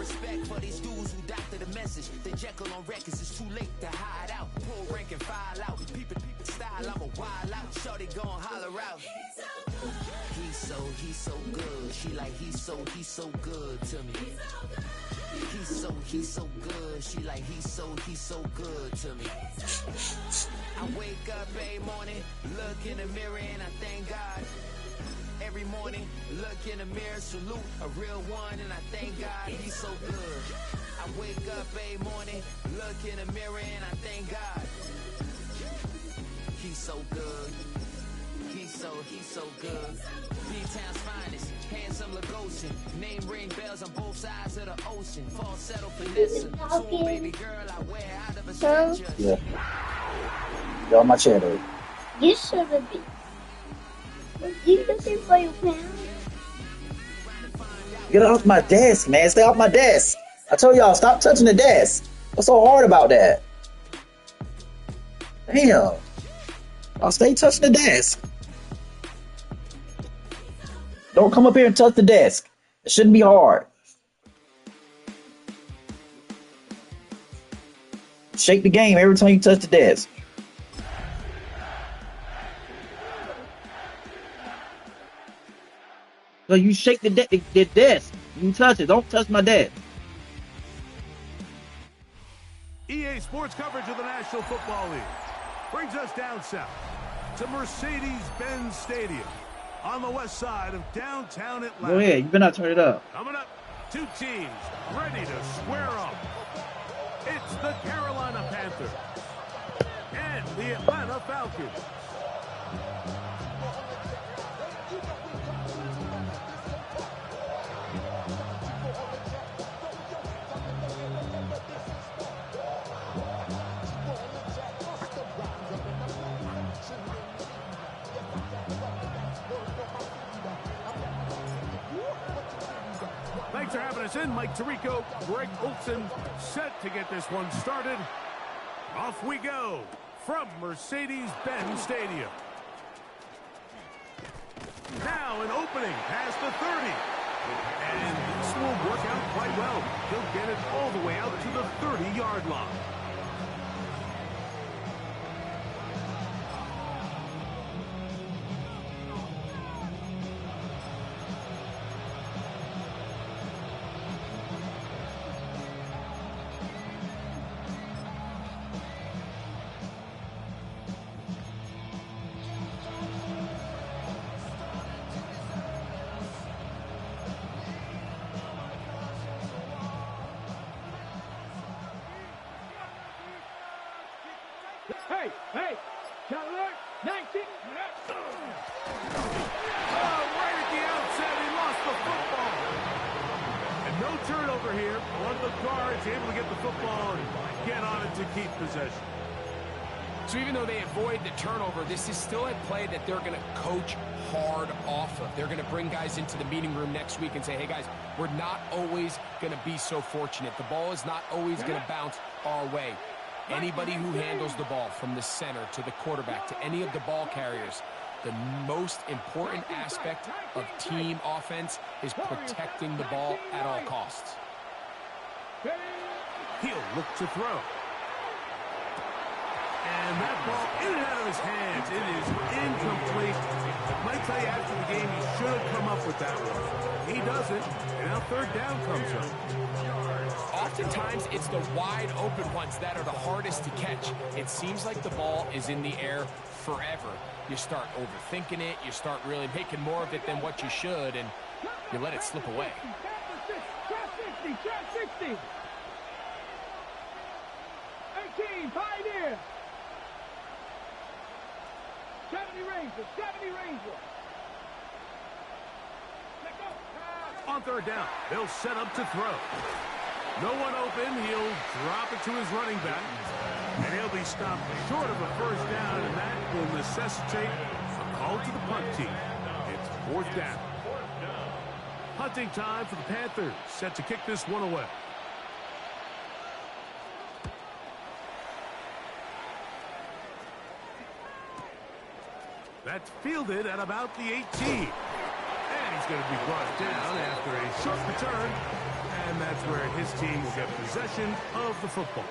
respect for these dudes who doctor the message. The Jekyll on records, it's too late to hide out. Pull rank and file out. Peep it style, I'm a wild out. Shorty gon' holler out. He's so good. She like he's so good to me. He's so good. She like he's so good to me. I wake up every morning, look in the mirror and I thank God. Every morning, look in the mirror, salute a real one, and I thank God he's so good. I wake up every morning, look in the mirror, and I thank God he's so good. He's so good. B-Town's finest, handsome Lagosian. Name ring bells on both sides of the ocean. Falsetto Vanessa, soon baby girl I wear out of a stranger. Yeah. You're on my channel. You shouldn't be. You looking for your parents? Get off my desk, man. Stay off my desk. I told y'all, stop touching the desk. What's so hard about that? Damn. I'll stay touching the desk. Don't come up here and touch the desk. It shouldn't be hard. Shake the game every time you touch the desk. So you shake the desk. You touch it. Don't touch my desk. EA Sports coverage of the National Football League brings us down south to Mercedes-Benz Stadium on the west side of downtown Atlanta. Go ahead. You better not turn it up. Coming up, two teams ready to square up. It's the Carolina Panthers and the Atlanta Falcons. Thanks for having us in. Mike Tirico, Greg Olson, set to get this one started. Off we go from Mercedes-Benz Stadium. Now an opening past the 30. And this will work out quite well. He'll get it all the way out to the 30-yard line. Hey, John Lord, 19. Oh, right at the outset, he lost the football. And no turnover here. One of the guards able to get the football and get on it to keep possession. So even though they avoid the turnover, this is still a play that they're going to coach hard off of. They're going to bring guys into the meeting room next week and say, hey, guys, we're not always going to be so fortunate. The ball is not always going to bounce our way. Anybody who handles the ball from the center to the quarterback to any of the ball carriers, the most important aspect of team offense is protecting the ball at all costs. He'll look to throw. And that ball in and out of his hands. It is incomplete. I might tell you after the game he should have come up with that one. He doesn't, and now third down comes up. Oftentimes, it's the wide open ones that are the hardest to catch. It seems like the ball is in the air forever. You start overthinking it. You start really making more of it than what you should, and you let it slip away. Trap 60. 18, Pioneer. 70 Ranger. On third down, they'll set up to throw. No one open. He'll drop it to his running back. And he'll be stopped short of a first down, and that will necessitate a call to the punt team. It's fourth down. Punting time for the Panthers, set to kick this one away. That's fielded at about the 18. And he's going to be brought down after a short return. And that's where his team will get possession of the football.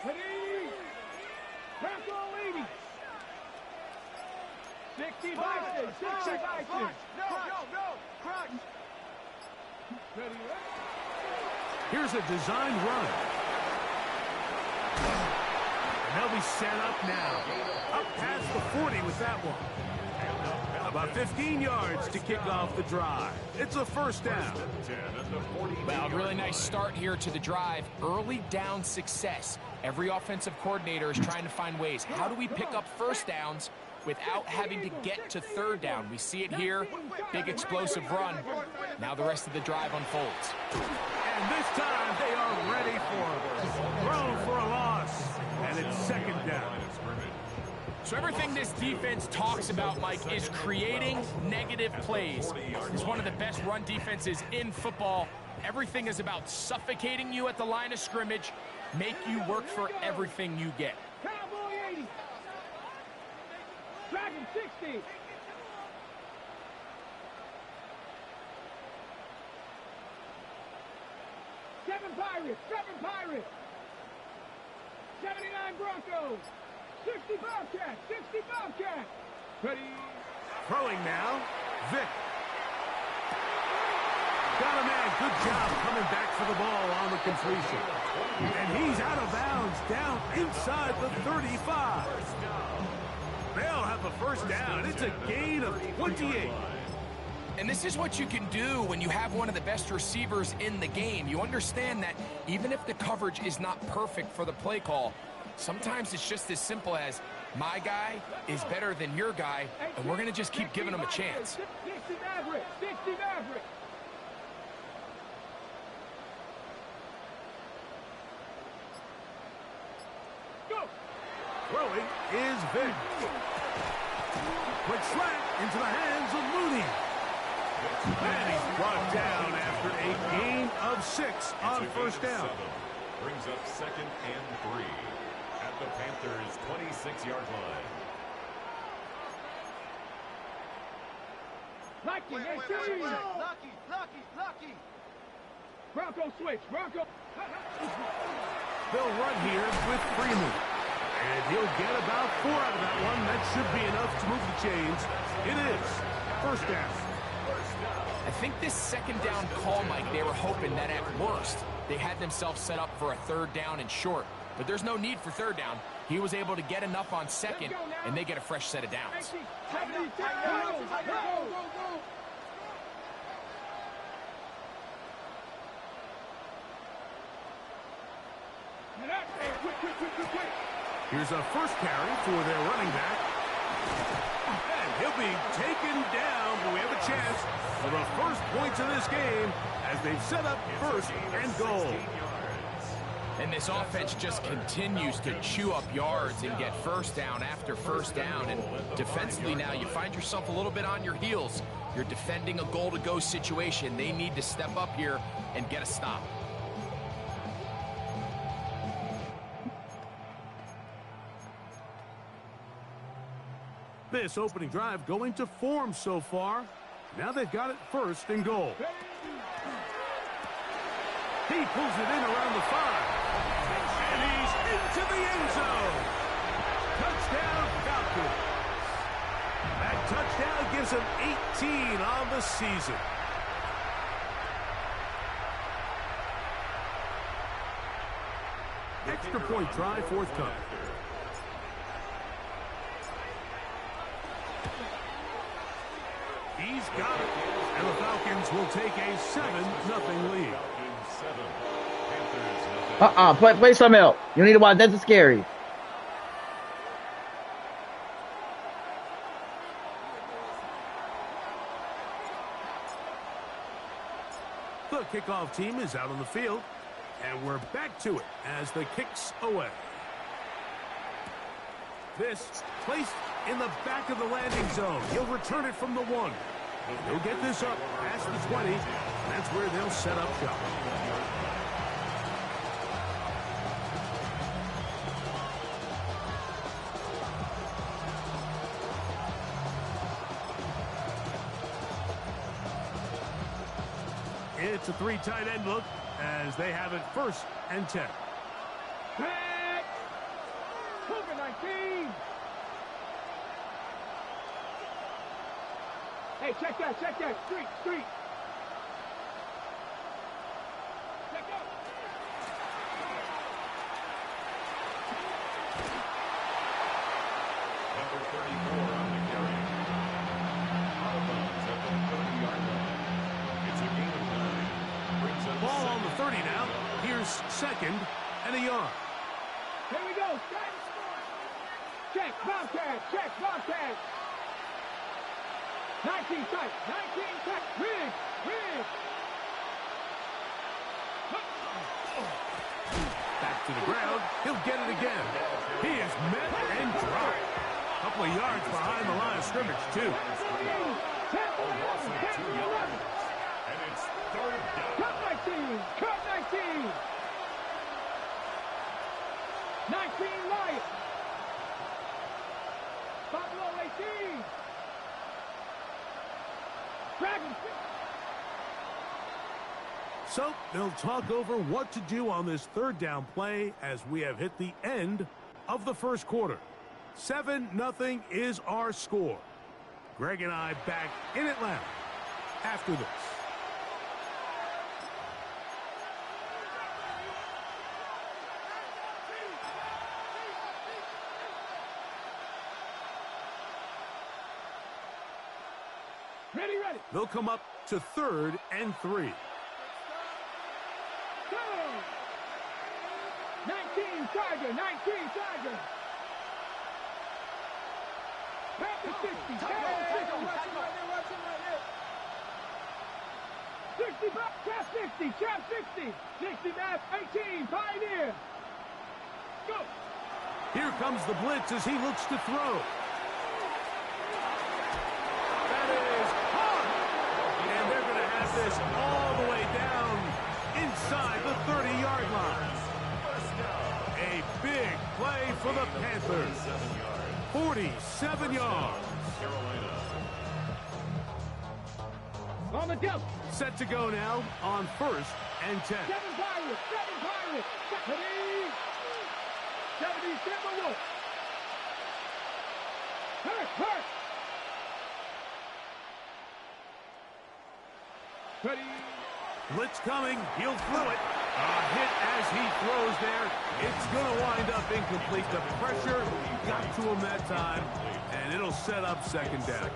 Ready? Bronco leading. 60 boxes. 60 boxes. No. Crunch. Ready? Here's a designed run. And they'll be set up now. Up past the 40 with that one. About 15 yards to kick off the drive. It's a first down. Well, really nice start here to the drive. Early down success. Every offensive coordinator is trying to find ways. How do we pick up first downs without having to get to third down? We see it here. Big explosive run. Now the rest of the drive unfolds. And this time they are ready for it. Thrown for a loss. And it's second down. So everything this defense talks about, Mike, is creating negative plays. It's one of the best run defenses in football. Everything is about suffocating you at the line of scrimmage, make you work for everything you get. Cowboy 80. Dragon 60. Seven Pirates. 79 Broncos. 60 Bobcats. Ready? Throwing now. Vic. Got a man. Good job coming back for the ball on the completion. And he's out of bounds down inside the 35. They'll have a first down. It's a gain of 28. And this is what you can do when you have one of the best receivers in the game. You understand that even if the coverage is not perfect for the play call, sometimes it's just as simple as my guy is better than your guy, and we're going to just keep giving him a chance. 60 Maverick. Go. Throwing is Vic. Quick slant into the hands of Mooney. And he's brought down after a gain of 6 on first down. Brings up 2nd and 3 at the Panthers' 26-yard line. Lucky. Bronco switch. They'll run here with Freeman. And he'll get about 4 out of that one. That should be enough to move the chains. It is first down. I think this second down call, Mike, they were hoping that at worst they had themselves set up for a third down and short. But there's no need for third down. He was able to get enough on second, and they get a fresh set of downs. Here's a first carry for their running back. And he'll be taken down, but we have a chance for the first points of this game as they've set up first and goal. And this offense just continues to chew up yards and get first down after first down. And defensively now, you find yourself a little bit on your heels. You're defending a goal-to-go situation. They need to step up here and get a stop. This opening drive going to form so far. Now they've got it first and goal. He pulls it in around the 5. And he's into the end zone. Touchdown, Falcons. That touchdown gives him 18 on the season. Extra point try forthcoming. He's got it. And the Falcons will take a 7-0 lead. Play something else. You need to watch. That's scary. The kickoff team is out on the field, and we're back to it as the kick's away. This placed in the back of the landing zone. He'll return it from the 1. He'll get this up past the 20. That's where they'll set up shop. It's a 3 tight end look as they have it 1st and 10. Back. Cougar 19. Hey, check that. Street. Check out. Number 34 on the carry. Out of bounds at the 30-yard line. It's a gain of 9. Brings up Ball on the 30 second. now. Here's 2nd and a yard. Here we go. Check, Bobcat. 19 tight. Rig. Back to the ground. He'll get it again. He is met and dropped. A couple of yards behind the line of scrimmage, too. 10 to 11. 10 to 11. And it's 3rd down. Cut 19. 19 Lions. Buffalo 18. Dragons. So they'll talk over what to do on this 3rd down play as we have hit the end of the 1st quarter. 7-0 is our score. Greg and I back in Atlanta after this. Ready. They'll come up to 3rd and 3. Go. 19 Tiger. Back to 60. 60 back. Trap 60. 60 back. 18. Pioneer. Go. Here comes the blitz as he looks to throw. That is hard. And they're going to have this all the way down inside the 30-yard line. A big play for the Panthers. 47 yards. On the jump. Set to go now on 1st and 10. 7 Pirates. 70. 77 Wolf. Hurt. Ready. Blitz coming. He'll throw it. A hit as he throws there. It's going to wind up incomplete. The pressure got to him that time, and it'll set up 2nd down.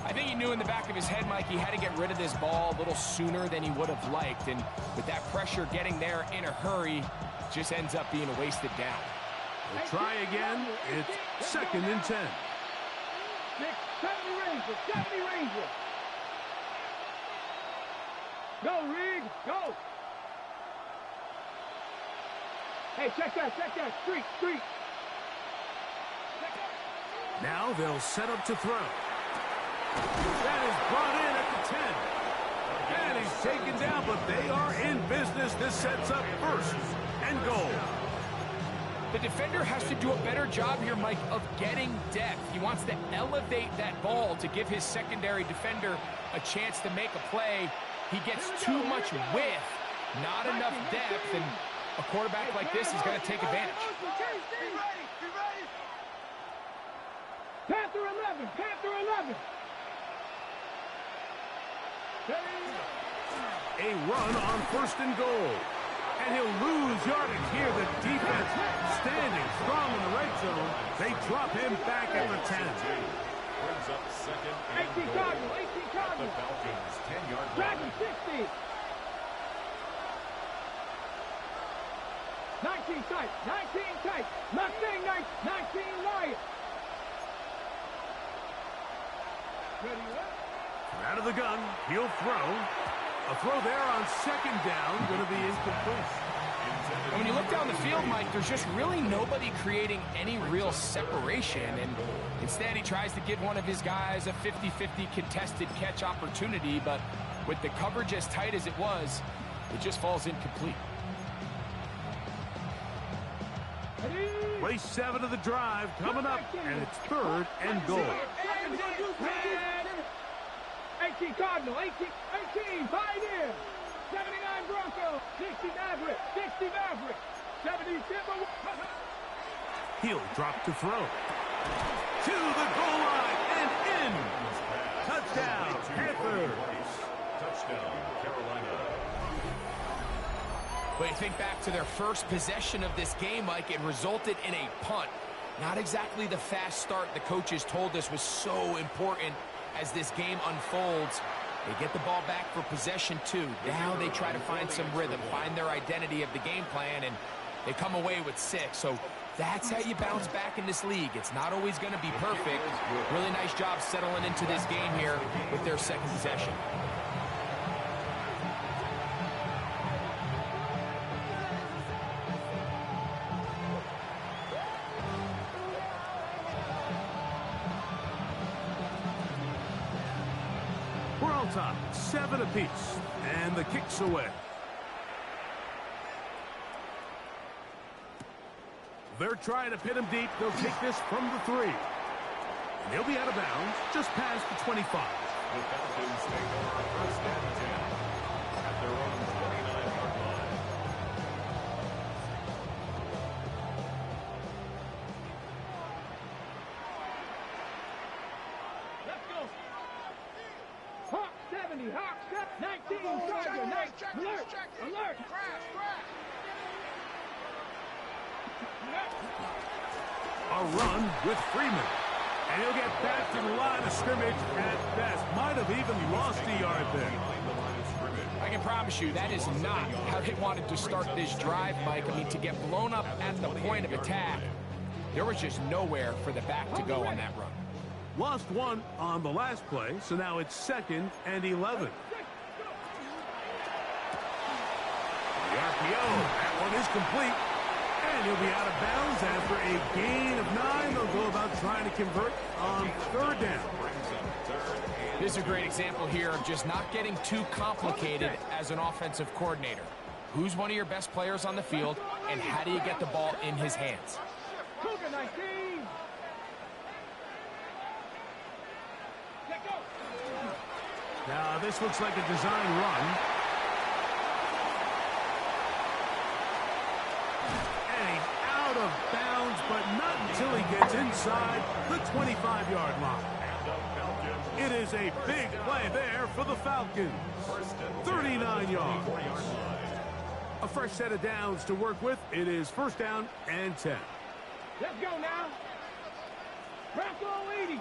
I think he knew in the back of his head, Mike, he had to get rid of this ball a little sooner than he would have liked. And with that pressure getting there in a hurry, just ends up being a wasted down. We'll try again. It's 2nd and 10. 70 Rangers. Go, Rig. Go. Hey, check that. Street. Now they'll set up to throw. That is brought in at the 10. And he's taken down, but they are in business. This sets up 1st and goal. The defender has to do a better job here, Mike, of getting depth. He wants to elevate that ball to give his secondary defender a chance to make a play. He gets too much width, not enough depth, and a quarterback like this is going to take advantage. Panther 11. A run on 1st and goal. And he'll lose yardage here. The defense standing strong in the red zone. They drop him back at the 10. Brings up 2nd and 18 goal. Cardinals. The Falcons 10-yard line. Dragon 60. 19 tight. Mustang 19 Lions. Ready up. Out of the gun, he'll throw. A throw there on 2nd down, going to be incomplete. Intended And when you look down the field, Mike, there's just really nobody creating any real separation. And instead, he tries to give one of his guys a 50-50 contested catch opportunity. But with the coverage as tight as it was, it just falls incomplete. Play 7 of the drive coming up, and it's 3rd and goal. 18 Cardinal, 18 Pioneer, 79 Bronco, 60 Maverick, 60 Maverick, 70 Timber. He'll drop to throw. To the goal line and in. Touchdown, Panthers. Touchdown, Carolina. But you think back to their first possession of this game, Mike, it resulted in a punt. Not exactly the fast start the coaches told us was so important as this game unfolds. They get the ball back for possession 2. Now they try to find some rhythm, find their identity of the game plan, and they come away with 6. So that's how you bounce back in this league. It's not always going to be perfect. Really nice job settling into this game here with their second possession. We're on top, 7 apiece, and the kick's away. They're trying to pin him deep. They'll take this from the 3. And he'll be out of bounds just past the 25. The Falcons take over 1st and 10 at their own 29-yard line. Let's go. Hawk 70, Hawk 19, Charger, 19, alert. A run with Freeman. And he'll get back to the line of scrimmage at best. Might have even lost a yard there. I can promise you that is not how they wanted to start this drive, Mike. I mean, to get blown up at the point of attack, there was just nowhere for the back to go on that run. Lost 1 on the last play, so now it's 2nd and 11. The RPO, that one is complete. And he'll be out of bounds after a gain of 9. They'll go about trying to convert on 3rd down. This is a great example here of just not getting too complicated as an offensive coordinator. Who's one of your best players on the field, and how do you get the ball in his hands? Cougar 19. Let go. Now, this looks like a design run. And he's out of bounds, but not until he gets inside the 25-yard line. It is a big play there for the Falcons. 39 yards. A fresh set of downs to work with. It is 1st down and 10. Let's go now. Bronco 80.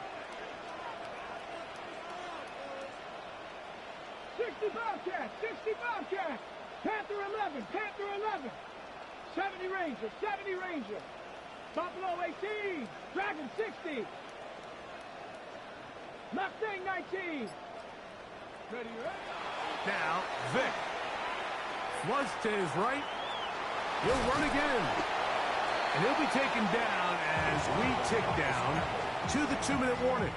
60 Bobcat, 60 Bobcat. Panther 11, Panther 11. 70 Ranger, 70 Ranger. Buffalo 18, Dragon 60. Mustang 19. Ready? Now, Vic. Flush to his right. He'll run again. And he'll be taken down as we tick down to the 2-minute warning.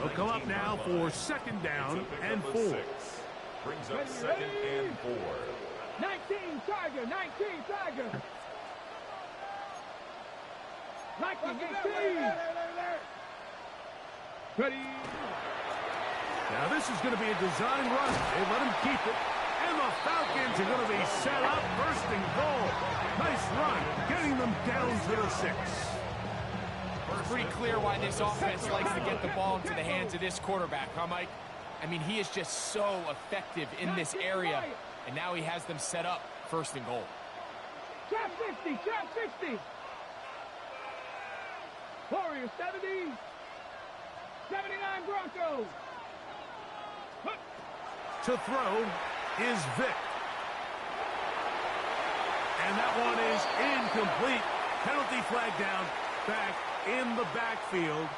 He'll come up now for 2nd down and 4. Brings up 2nd and 4. 19 Tiger, 19 Tiger. Lightning 18. Ready? Now this is going to be a design run. They let him keep it. And the Falcons are going to be set up 1st and goal. Nice run, getting them down to the 6. It's pretty clear why this offense likes to get the ball into the hands of this quarterback, huh, Mike? I mean, he is just so effective in this area, and now he has them set up 1st and goal. Trap 60, trap 60. Warrior 70. 79 Broncos. To throw is Vic. And that one is incomplete. Penalty flag down, back in the backfield,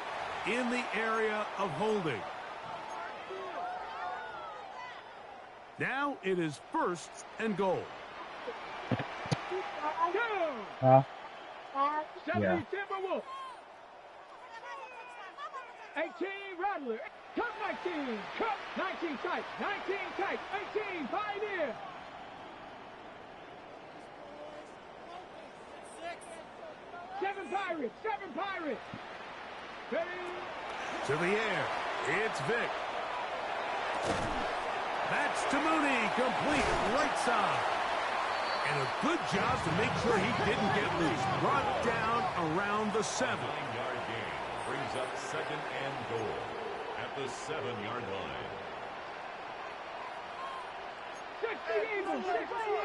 in the area of holding. Now it is 1st and goal. Two. Huh? 70 Yeah. Timberwolves. 18 Rattler. Cut 19. Cut 19 tight. 19 tight. 18 Pioneer. 7 Pirates. 7 Pirates. Ready? To the air. It's Vic. That's to Mooney. Complete right side. And a good job to make sure he didn't get loose. Brought down around the 7. 9-yard gain brings up second and goal at the 7-yard line. 60 Eagles. 60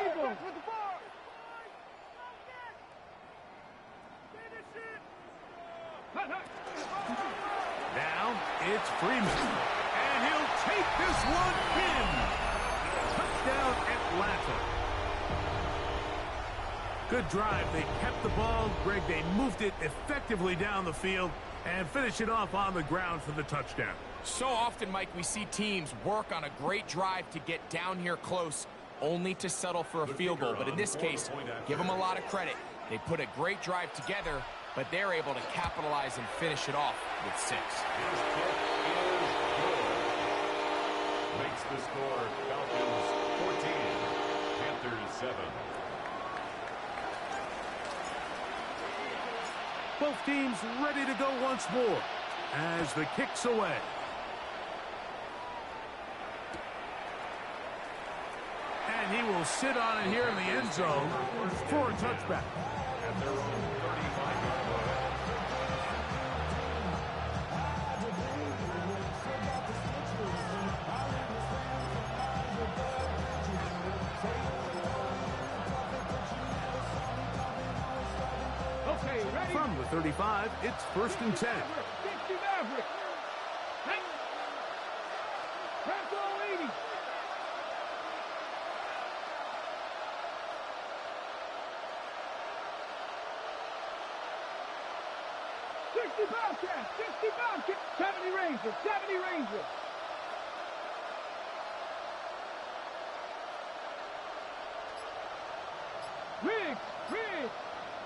Eagles. Now it's Freeman. And he'll take this one in. Touchdown Atlanta. Good drive. They kept the ball. Greg, they moved it effectively down the field and finish it off on the ground for the touchdown. So often, Mike, we see teams work on a great drive to get down here close, only to settle for a field goal. But in this case, give them a lot of credit. They put a great drive together, but they're able to capitalize and finish it off with 6. His kick is good. Makes the score Falcons 14, Panthers 7. Both teams ready to go once more as the kick's away. And he will sit on it here in the end zone for a touchback. At their own 35-yard line. Okay, ready? From the 35, it's 1st and 10. 60 Maverick. Hey. Rambo 80. Bobcats, 60 Bobcats, 70 Rangers, 70 Rangers. Riggs,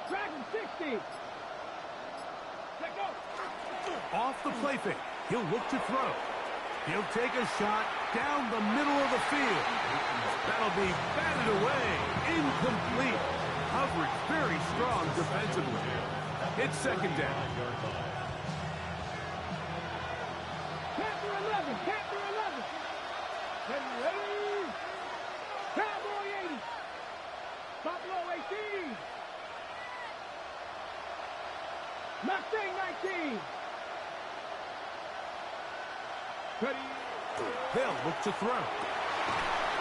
Dragon 60. Let go. Off the play fake. He'll look to throw. He'll take a shot down the middle of the field. That'll be batted away. Incomplete. Coverage very strong defensively. It's 2nd down. Panther 11, Panther 11. Ready? Cowboy 80. Buffalo 18. Mustang 19. Ready? They'll look to throw.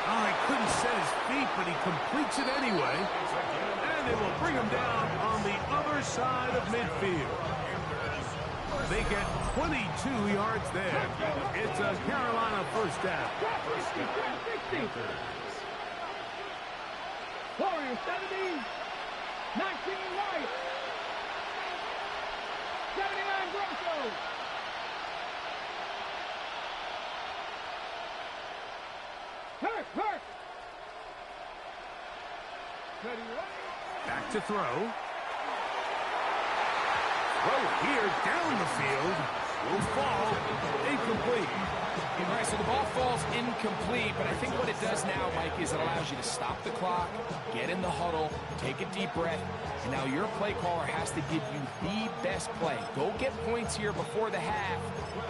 Oh, he couldn't set his feet, but he completes it anyway. And it will bring him down on the other side of midfield. They get 22 yards there. It's a Carolina 1st down. 60. Warriors 70. 19 White. 79 Broncos. Hurt. Ready? Back to throw. Throw here down the field. Will fall incomplete. All right, so the ball falls incomplete, but I think what it does now, Mike, is it allows you to stop the clock, get in the huddle, take a deep breath, and now your play caller has to give you the best play. Go get points here before the half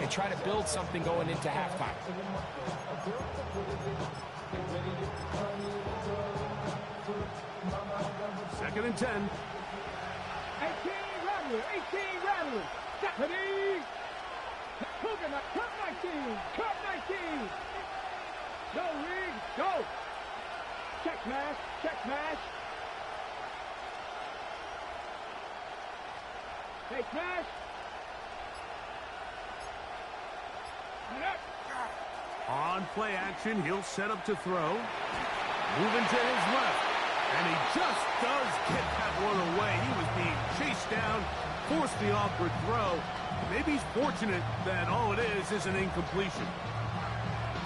and try to build something going into halftime. 2nd and 10. 18 Rattler. Stephanie. Hogan, cut 19. Cut 19. No rig. Go. Check mash. Take mash. On play action, he'll set up to throw. Moving to his left. And he just does get that one away. He was being chased down, forced the awkward throw. Maybe he's fortunate that all it is an incompletion.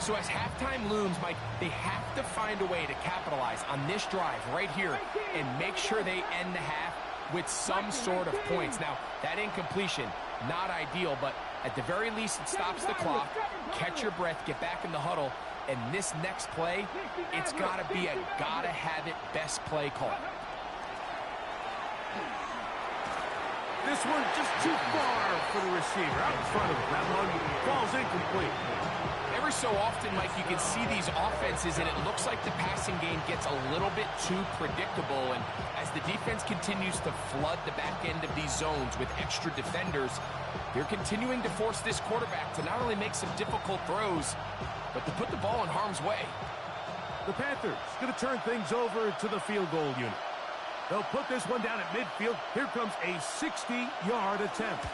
So as halftime looms, Mike, they have to find a way to capitalize on this drive right here and make sure they end the half with some sort of points. Now, that incompletion, not ideal, but at the very least, it stops the clock. Catch your breath, get back in the huddle, and this next play, it's got to be a gotta-have-it best play call. This one just too far for the receiver. Out in front of him. That one falls incomplete. Every so often, Mike, you can see these offenses, and it looks like the passing game gets a little bit too predictable. And as the defense continues to flood the back end of these zones with extra defenders, they're continuing to force this quarterback to not only make some difficult throws, but to put the ball in harm's way. The Panthers going to turn things over to the field goal unit. They'll put this one down at midfield. Here comes a 60-yard attempt.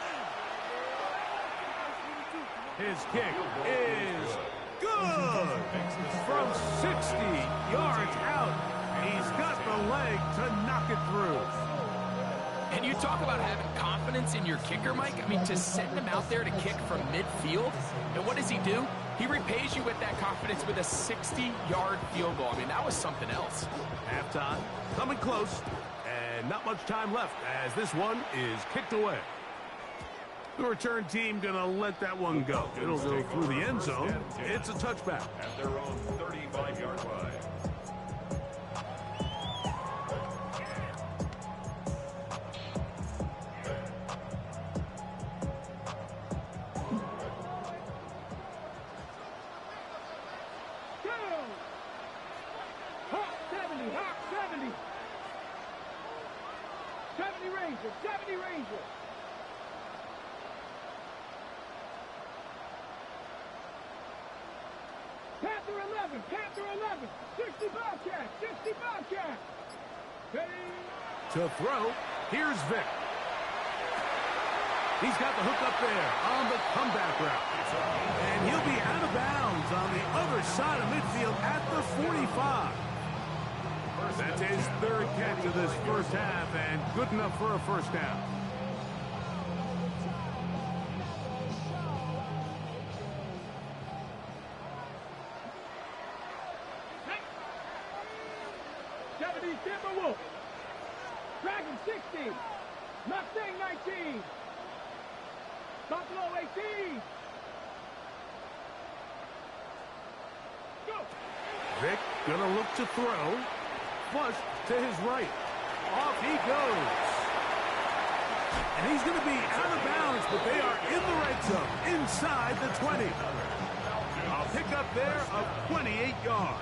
His kick is good. From 60 yards out, he's got the leg to knock it through. And you talk about having confidence in your kicker, Mike. I mean, to send him out there to kick from midfield, and what does he do? He repays you with that confidence with a 60-yard field goal. I mean, that was something else. Halftime, coming close, and not much time left as this one is kicked away. The return team going to let that one go. It'll go through the end zone. It's a touchback. At their own 35-yard line. Hawk 70, Hawk 70. 70 Rangers, 70 Rangers. Panther 11, Panther 11. 60 Bobcat, 60 Bobcat. Ready? To throw, here's Vic. He's got the hook up there on the comeback route. And he'll be out of bounds on the other side of midfield at the 45. That's his third catch of this first half, and good enough for a first down. Timberwolf. Dragon 60. Mustang 19. Buffalo 18. Go. Vic gonna look to throw. Flush to his right. Off he goes. And he's gonna be out of bounds, but they are in the red zone, inside the 20. I'll pick up there of 28 yards.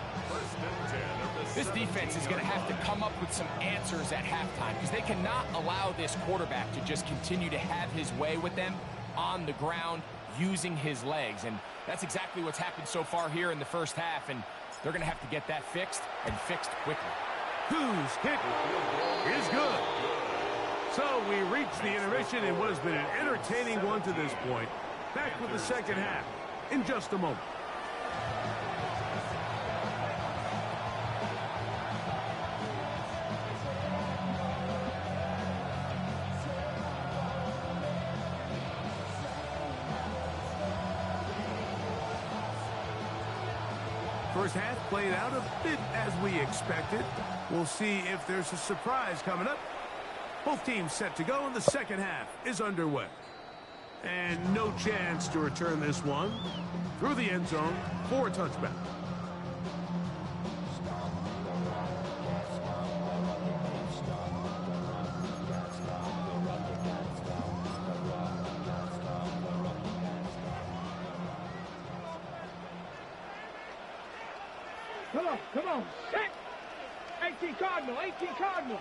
This defense is going to have to come up with some answers at halftime because they cannot allow this quarterback to just continue to have his way with them on the ground using his legs. And that's exactly what's happened so far here in the first half, and they're going to have to get that fixed and fixed quickly. Whose kick is good. So we reach the intermission in what has been an entertaining one to this point. Back with the second half in just a moment. First half played out a bit as we expected. We'll see if there's a surprise coming up. Both teams set to go, and the second half is underway. And no chance to return this one through the end zone for a touchback. Come on, set. 18 Cardinal, 18 Cardinal.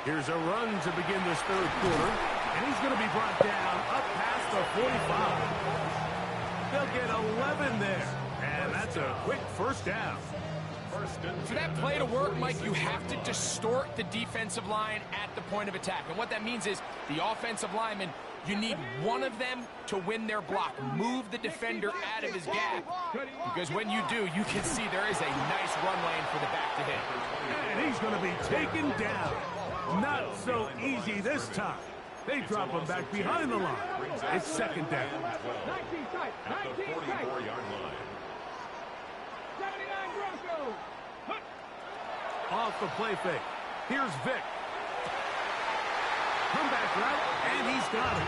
Here's a run to begin this third quarter, and he's going to be brought down up past the 45. They'll get 11 there, and that's a quick first down. For that play to work, Mike, you have to distort the defensive line at the point of attack. And what that means is the offensive linemen You need one of them to win their block. Move the defender out of his gap. Because when you do, you can see there is a nice run lane for the back to hit. And he's going to be taken down. Not so easy this time. They drop him back behind the line. It's second down. 19 tight. At the 44-yard line. 79 Broncos. Off the play fake. Here's Vic. Comeback route, and he's got it.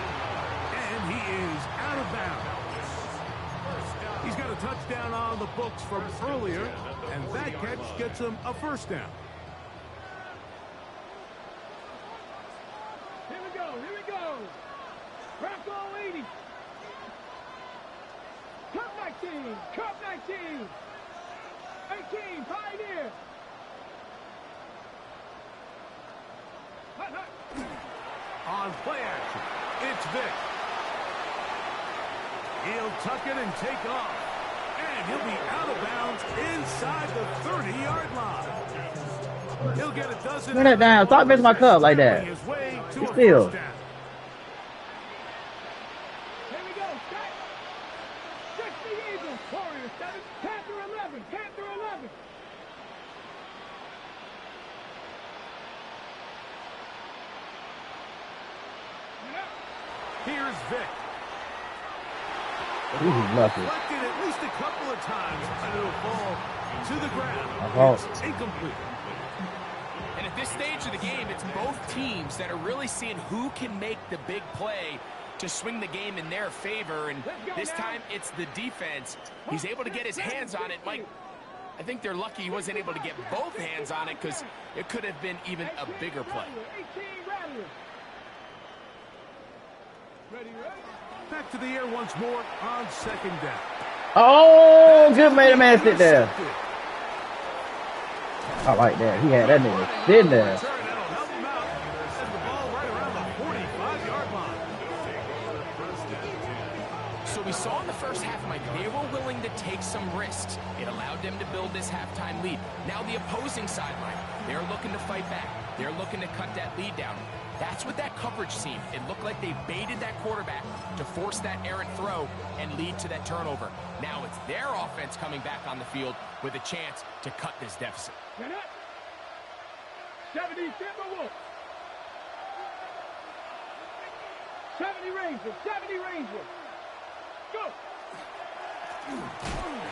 And he is out of bounds. He's got a touchdown on the books from earlier, and that catch gets him a first down. Here we go. Here we go. Bronco 80. Cup 19. Cup 19. 18. Pioneer. Hut, hut. On play action, it's Vic. He'll tuck it and take off. And he'll be out of bounds inside the 30-yard line. He'll get a dozen. Turn it down. Stop missing my cup like that. His way to a Still. first down. Here we go. Set. 60 Eagles. Warriors 7. Panther 11. Panther 11. Here's Vic. This is lucky. Deflected at least a couple of times, and it'll fall to the ground. fault. It's incomplete. And at this stage of the game, it's both teams that are really seeing who can make the big play to swing the game in their favor. And this time, it's the defense. He's able to get his hands on it. Mike, I think they're lucky he wasn't able to get both hands on it because it could have been even a bigger play. 18 Rattlers. Ready, ready. Back to the air once more on second down. Oh, good made a man sit there. I like that. He had that nigga sitting there. Turn, that'll help him out. Send the ball right around the 45-yard line. So we saw in the first half, Mike, they were willing to take some risks. It allowed them to build this halftime lead. Now the opposing sideline, they're looking to fight back. They're looking to cut that lead down. That's what that coverage seemed. It looked like they baited that quarterback to force that errant throw and lead to that turnover. Now it's their offense coming back on the field with a chance to cut this deficit. Get up. 70 Timberwolves. 70 Rangers. 70 Rangers. Go.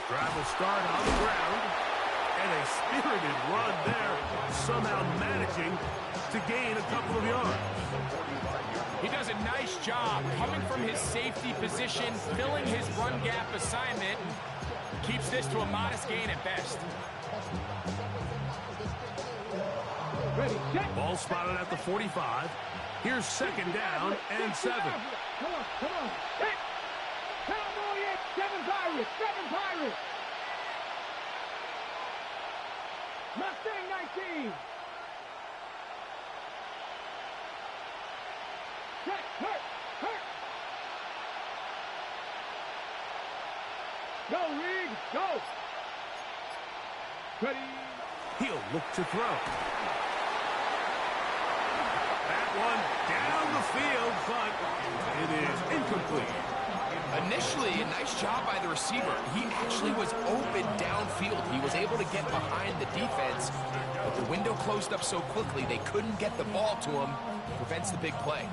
Drive will start on the ground. And a spirited run there, somehow managing to gain a couple of yards. He does a nice job coming from his safety position, filling his run gap assignment, keeps this to a modest gain at best. Ready, check. Ball spotted at the 45. Here's second down and 7. Come on, come on. Check. Cowboy 8. 7 Pirates. 7 Pirates. Mustang 19. Check. Hurt. Hurt. Go, Reed. Go. Ready. He'll look to throw. That one down the field, but it is incomplete. Initially, a nice job by the receiver. He actually was open downfield. He was able to get behind the defense, but the window closed up so quickly they couldn't get the ball to him. Prevents the big play.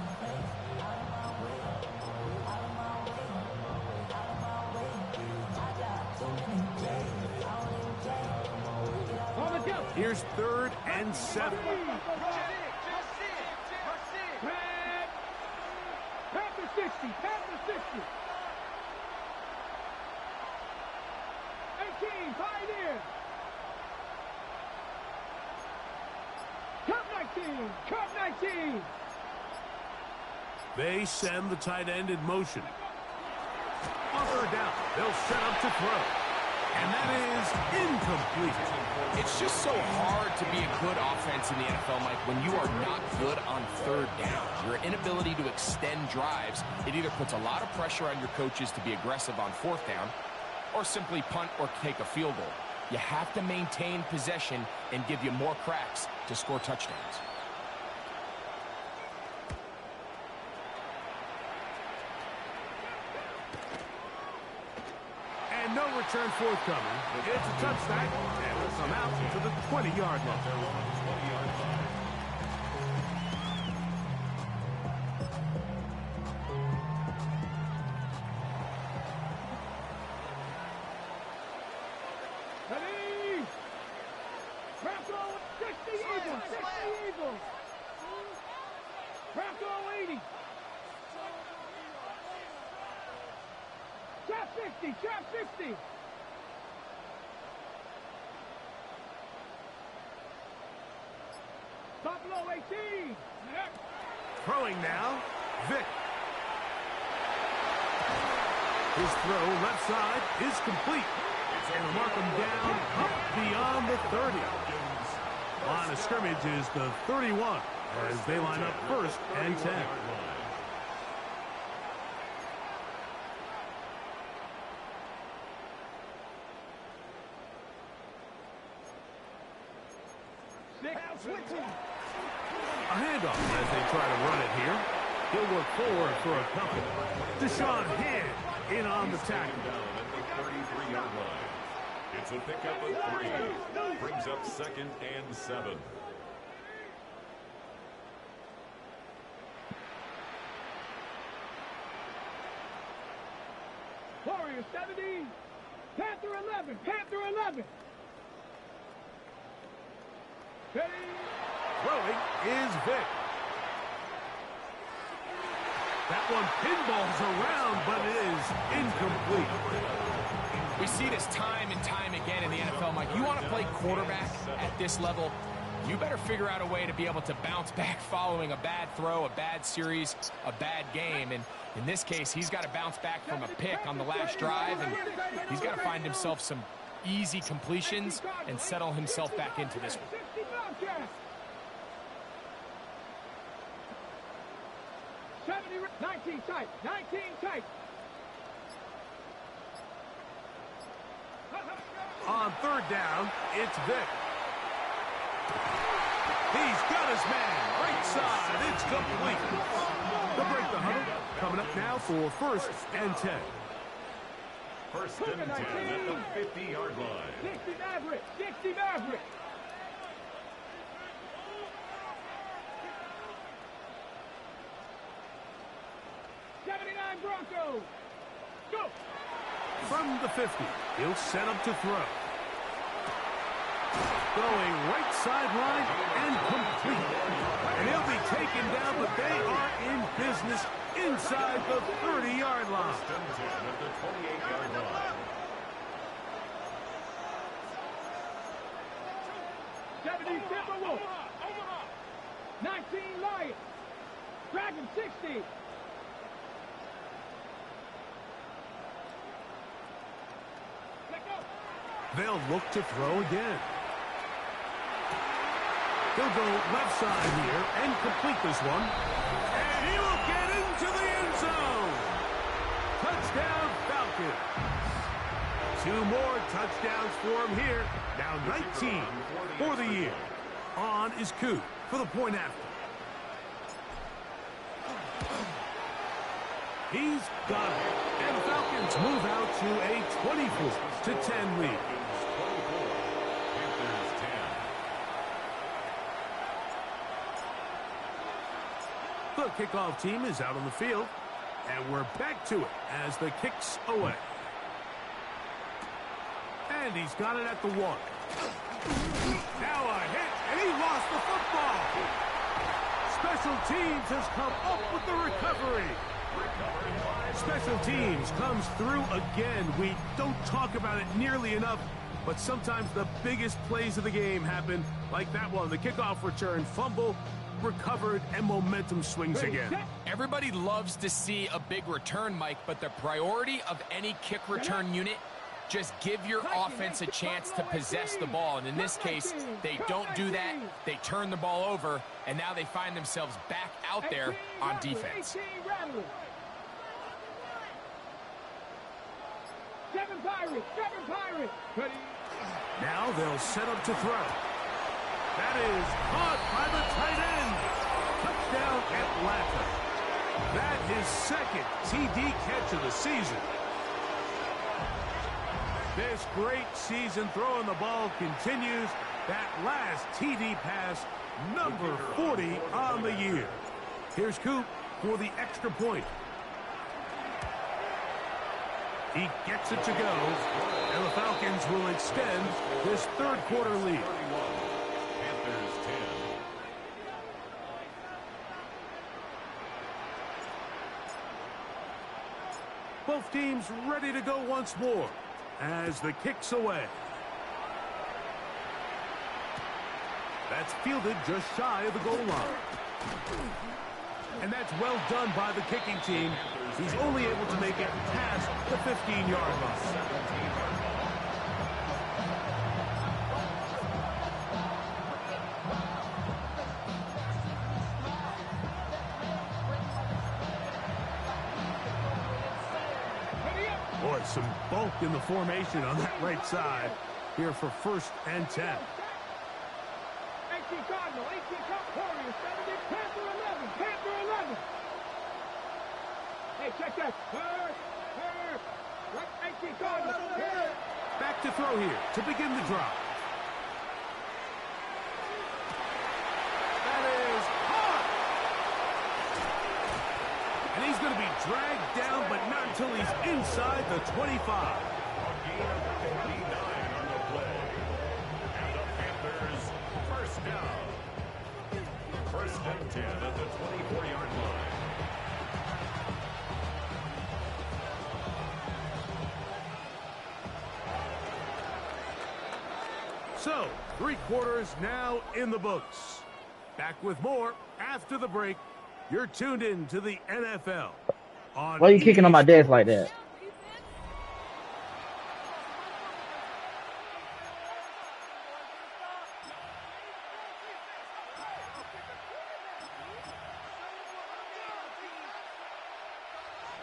Here's 3rd and 7. Panther 60. Panther 60. 18. Pioneer. Cup 19. Cup 19. They send the tight end in motion. On 3rd down, they'll set up to throw. And that is incomplete. It's just so hard to be a good offense in the NFL, Mike, when you are not good on 3rd down. Your inability to extend drives, it either puts a lot of pressure on your coaches to be aggressive on 4th down or simply punt or take a field goal. You have to maintain possession and give you more cracks to score touchdowns. return forthcoming. It's a touchback, and will come out to the 20-yard line. 20-yard line. Ready? Bronco 60 Eagles, 60 Eagles. Bronco 80. Trap 60, trap 60. Buffalo 18. Throwing now, Vick. His throw left side is complete. And will mark him down up beyond the 30. Line of scrimmage is the 31 as they line up first and 10. A handoff as they try to run it here. He'll work forward for a couple. Deshaun Hand in on the tackle. Down at the 33-yard line. It's a pickup of 3. Brings up 2nd and 7. Warriors 70. Panther 11. Panther 11. Ready? Throwing is Vick. That one pinballs around, but it is incomplete. We see this time and time again in the NFL, Mike. You want to play quarterback at this level, you better figure out a way to be able to bounce back following a bad throw, a bad series, a bad game. And in this case, he's got to bounce back from a pick on the last drive, and he's got to find himself some easy completions and settle himself back into this one. 19 tight, 19 tight. On third down, it's Vick. He's got his man. Right side. It's complete. They'll break the huddle. Coming up now for first and 10. First and 10 at the 50-yard line. 60 Maverick. 60 Maverick. Broncos. Go. From the 50, he'll set up to throw. Throwing right sideline and complete. And he'll be taken down, but they are in business inside the 30-yard line. First and 10 at the 28-yard line. 70 Timberwolves. 19 Lions. Dragon 60. They'll look to throw again. They'll go left side here and complete this one. And he will get into the end zone. Touchdown Falcons. 2 more touchdowns for him here. Now 19 for the year. On is Coop for the point after. He's got it. And Falcons move out to a 24-10 lead. The kickoff team is out on the field, and we're back to it as the kick's away. And he's got it at the 1. Now a hit, and he lost the football. Special teams has come up with the recovery. Special teams comes through again. We don't talk about it nearly enough, but sometimes the biggest plays of the game happen like that one. The kickoff return, fumble, recovered, and momentum swings again. Everybody loves to see a big return, Mike, but the priority of any kick return unit, just give your offense a chance to possess the ball. And in this case, they don't do that. They turn the ball over, and now they find themselves back out there on defense. 7 Pirates, 7 Pirates. Ready? Now they'll set up to throw. That is caught by the tight end. Touchdown Atlanta. That is second TD catch of the season. This great season throwing the ball continues. That last TD pass, number 40 on the year. Here's Coop for the extra point. He gets it to go, and the Falcons will extend this third quarter lead. Panthers 10. Both teams ready to go once more as the kick's away. That's fielded just shy of the goal line. And that's well done by the kicking team. He's only able to make it past the 15-yard line. Boy, some bulk in the formation on that right side here for 1st and 10. 18 Cardinal, 18 Warriors, 70, Panther 11, Panther 11. Hey, check that. Hurt. Right, 18 Cardinal. Back to throw here to begin the drive. That is hard. And he's going to be dragged down, but not until he's inside the 25. A gain of 59 on the play. And the Panthers, first down. 1st and 10 at the 24-yard line. So, 3 quarters now in the books. Back with more after the break. You're tuned in to the NFL. Why are you kicking on my desk like that?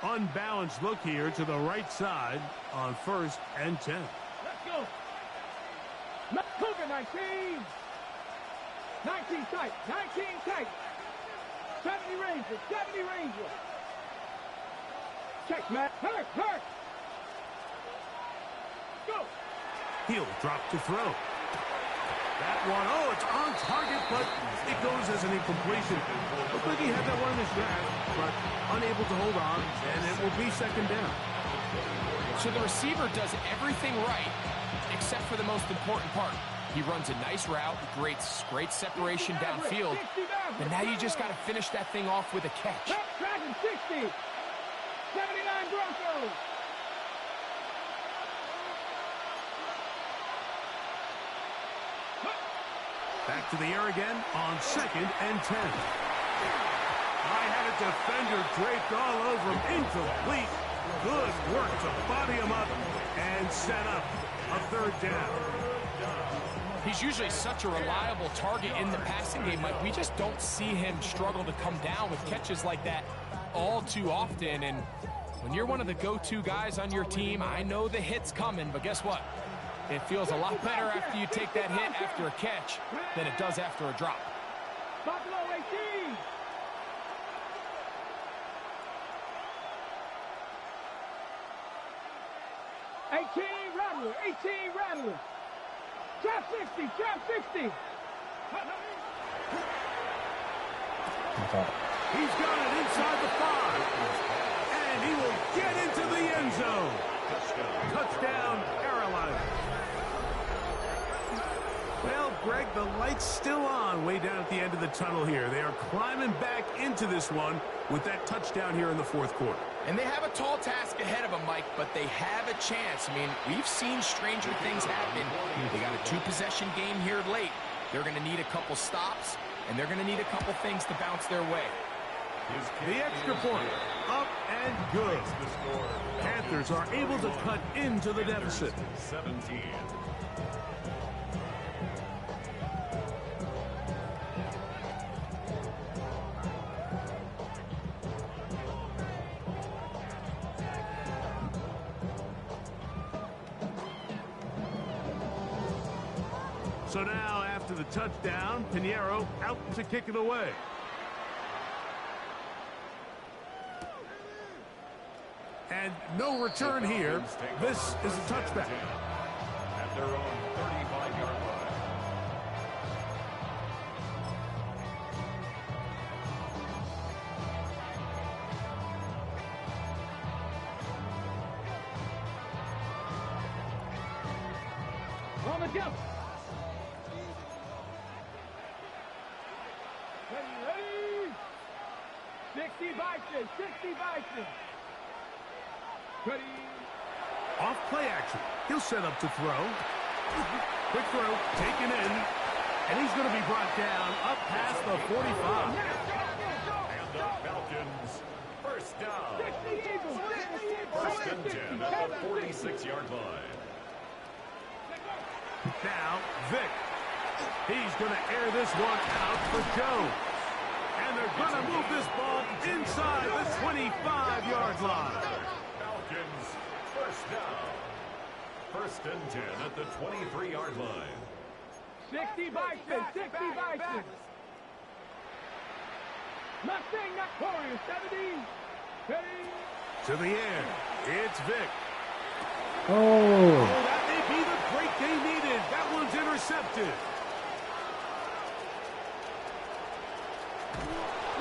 Unbalanced look here to the right side on 1st and 10. Let's go. Cougar 19. 19 tight. 19 tight. 70 Ranger. 70 Ranger. Check, Matt. Hurt. Go. He'll drop to throw. That one, it's on target, but it goes as an incompletion. Looked like he had that one in his grasp, but unable to hold on, and it will be 2nd down. So the receiver does everything right, except for the most important part. He runs a nice route, great separation downfield, and now you just got to finish that thing off with a catch. Dragon 60. 79 Broncos. Back to the air again on 2nd and 10. I had a defender draped all over him. Incomplete. Good work to body him up and set up a 3rd down. He's usually such a reliable target in the passing game, Mike. We just don't see him struggle to come down with catches like that all too often. And when you're one of the go-to guys on your team, I know the hit's coming, but guess what? It feels a lot better after you take that hit after a catch than it does after a drop. Buffalo 18. Rattler. Trap 60. He's got it inside the 5. And he will get into the end zone. Touchdown, Carolina. Well, Greg, the light's still on way down at the end of the tunnel here. They are climbing back into this one with that touchdown here in the 4th quarter. And they have a tall task ahead of them, Mike, but they have a chance. I mean, we've seen stranger things happen. They got a 2-possession game here late. They're going to need a couple stops, and they're going to need a couple things to bounce their way. The extra point, up and good. Panthers are able to cut into the deficit. 17. So now, after the touchdown, Pinheiro out to kick it away. And no return here. This is a touchback. At their own 35-yard line. On the jump. Ready. 60 Bison. 60 Bison. Ready. Off play action. He'll set up to throw. Quick throw, taken in. And he's going to be brought down up past the 45. And the Falcons, first down. 60 Eagles. 60 Eagles. First and 10 at the 46-yard line. Now, Vic. He's going to air this one out for Jones. And they're going to move this ball inside the 25-yard line. Falcons, first down. First and 10 at the 23-yard line. 60 Bison. 60 Bison. Mustang, not Warrior. 70. Ready. To the air. It's Vic. Oh. Oh, that may be the break they needed. That one's intercepted.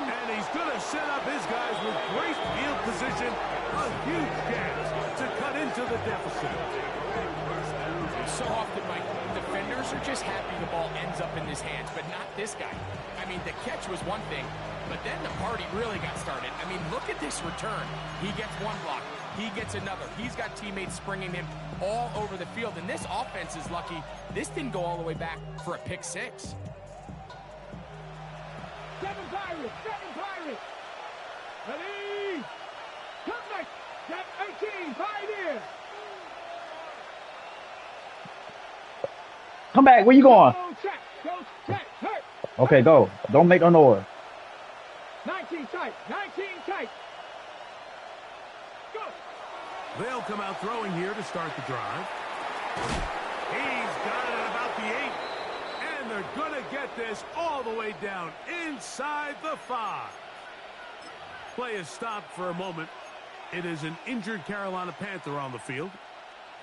And he's going to set up his guys with great field position. A huge chance to cut into the deficit. So often, Mike, defenders are just happy the ball ends up in his hands, but not this guy. I mean, the catch was one thing, but then the party really got started. I mean, look at this return. He gets one block. He gets another. He's got teammates springing him all over the field, and this offense is lucky. This didn't go all the way back for a pick six. 7 Pirates. 7 Pirates. Ready. Come back. 18. Pioneer. Come back. Where you going? Go check. Go check. Hurt. Okay, go. Don't make no noise. 19 tight. 19 tight. Go. They'll come out throwing here to start the drive. He's got it at about the 8. And they're going to get this all the way down inside the 5. Play is stopped for a moment. It is an injured Carolina Panther on the field.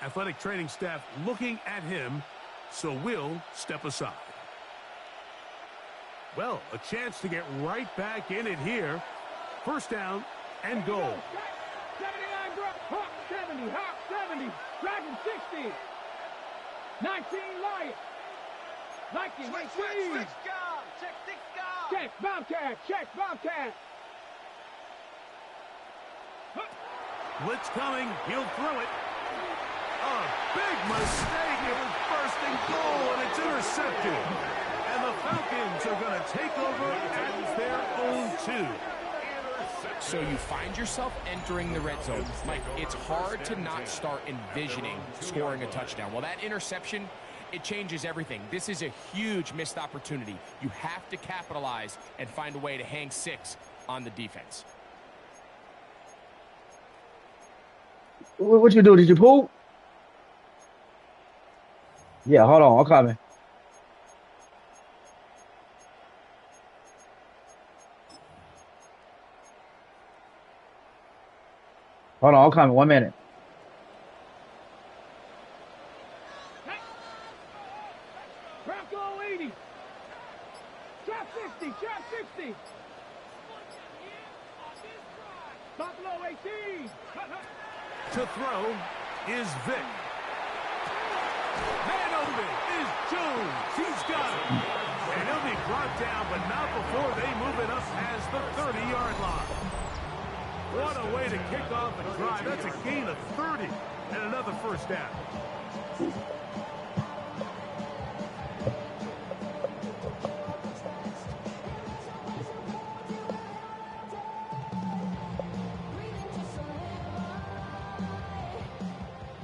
Athletic training staff looking at him, so we'll step aside. Well, a chance to get right back in it here. First down and goal. 79 Hawk 70. Hawk 70. Dragon 60. 19 Lion. Viking 18. Check Bobcat. Check Bobcat. Blitz coming. He'll throw it. A big mistake. It was first and goal, and it's intercepted. And the Falcons are going to take over at their own 2. So you find yourself entering the red zone. Mike, it's hard to not start envisioning scoring a touchdown. Well, that interception, it changes everything. This is a huge missed opportunity. You have to capitalize and find a way to hang 6 on the defense. What you do? Did you poop? Yeah, hold on. I'm coming. Hold on. I'm coming. 1 minute. Bronco 80. Trap 60. Trap 60. Buffalo 18. To throw is Vic. Man open is Jones. He's got it. And he'll be brought down, but not before they move it up past the 30-yard line. What a way to kick off the drive. That's a gain of 30 and another first down.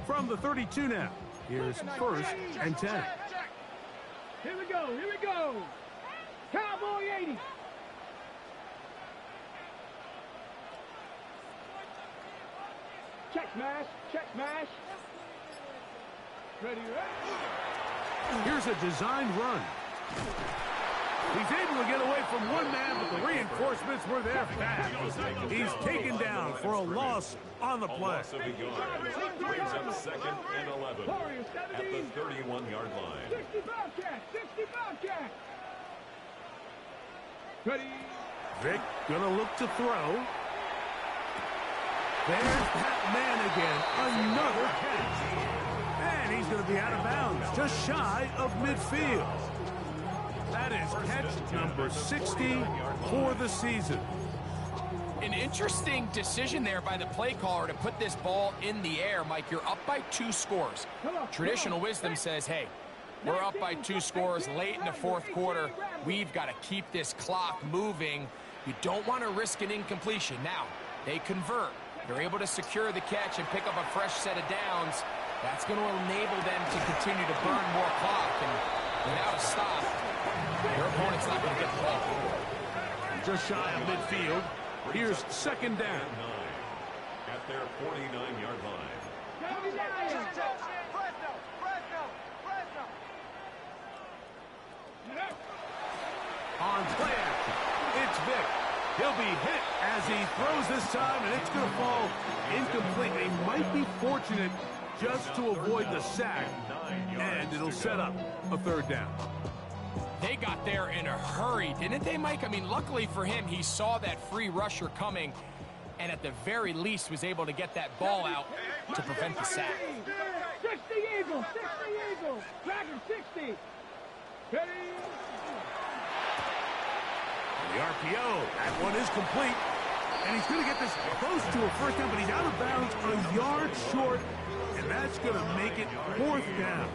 From the 32 now, here's first and 10. Here we go. Here we go. Cowboy 80. Check mash. Check mash. Ready, ready. Here's a design run. He's able to get away from one man, but the reinforcements were there fast. He's taken down for a loss on the A play. loss of a yard brings up 2nd and 11 at the 31-yard line. 60 Bobcat, 60 Bobcat. Ready. Vic gonna look to throw. There's that man again. Another catch. And he's going to be out of bounds, just shy of midfield. That is catch number 60 for the season. An interesting decision there by the play caller to put this ball in the air. Mike, you're up by 2 scores. Traditional wisdom says, hey, we're up by 2 scores late in the 4th quarter. We've got to keep this clock moving. You don't want to risk an incompletion. Now, they convert. They're able to secure the catch and pick up a fresh set of downs. That's going to enable them to continue to burn more clock. And without a stop, their opponent's not going to get the ball. Just shy of midfield. Here's 2nd down. At their 49-yard line. On play action, it's Vic. He'll be hit as he throws this time, and it's going to fall incomplete. They might be fortunate just to avoid the sack, and it'll set up a 3rd down. They got there in a hurry, didn't they, Mike? I mean, luckily for him, he saw that free rusher coming, and at the very least was able to get that ball out to prevent the sack. 60 Eagles, 60 Eagles. Dragon 60. Ready. The RPO, that one is complete. And he's going to get this close to a 1st down, but he's out of bounds a yard short, and that's going to make it 4th down.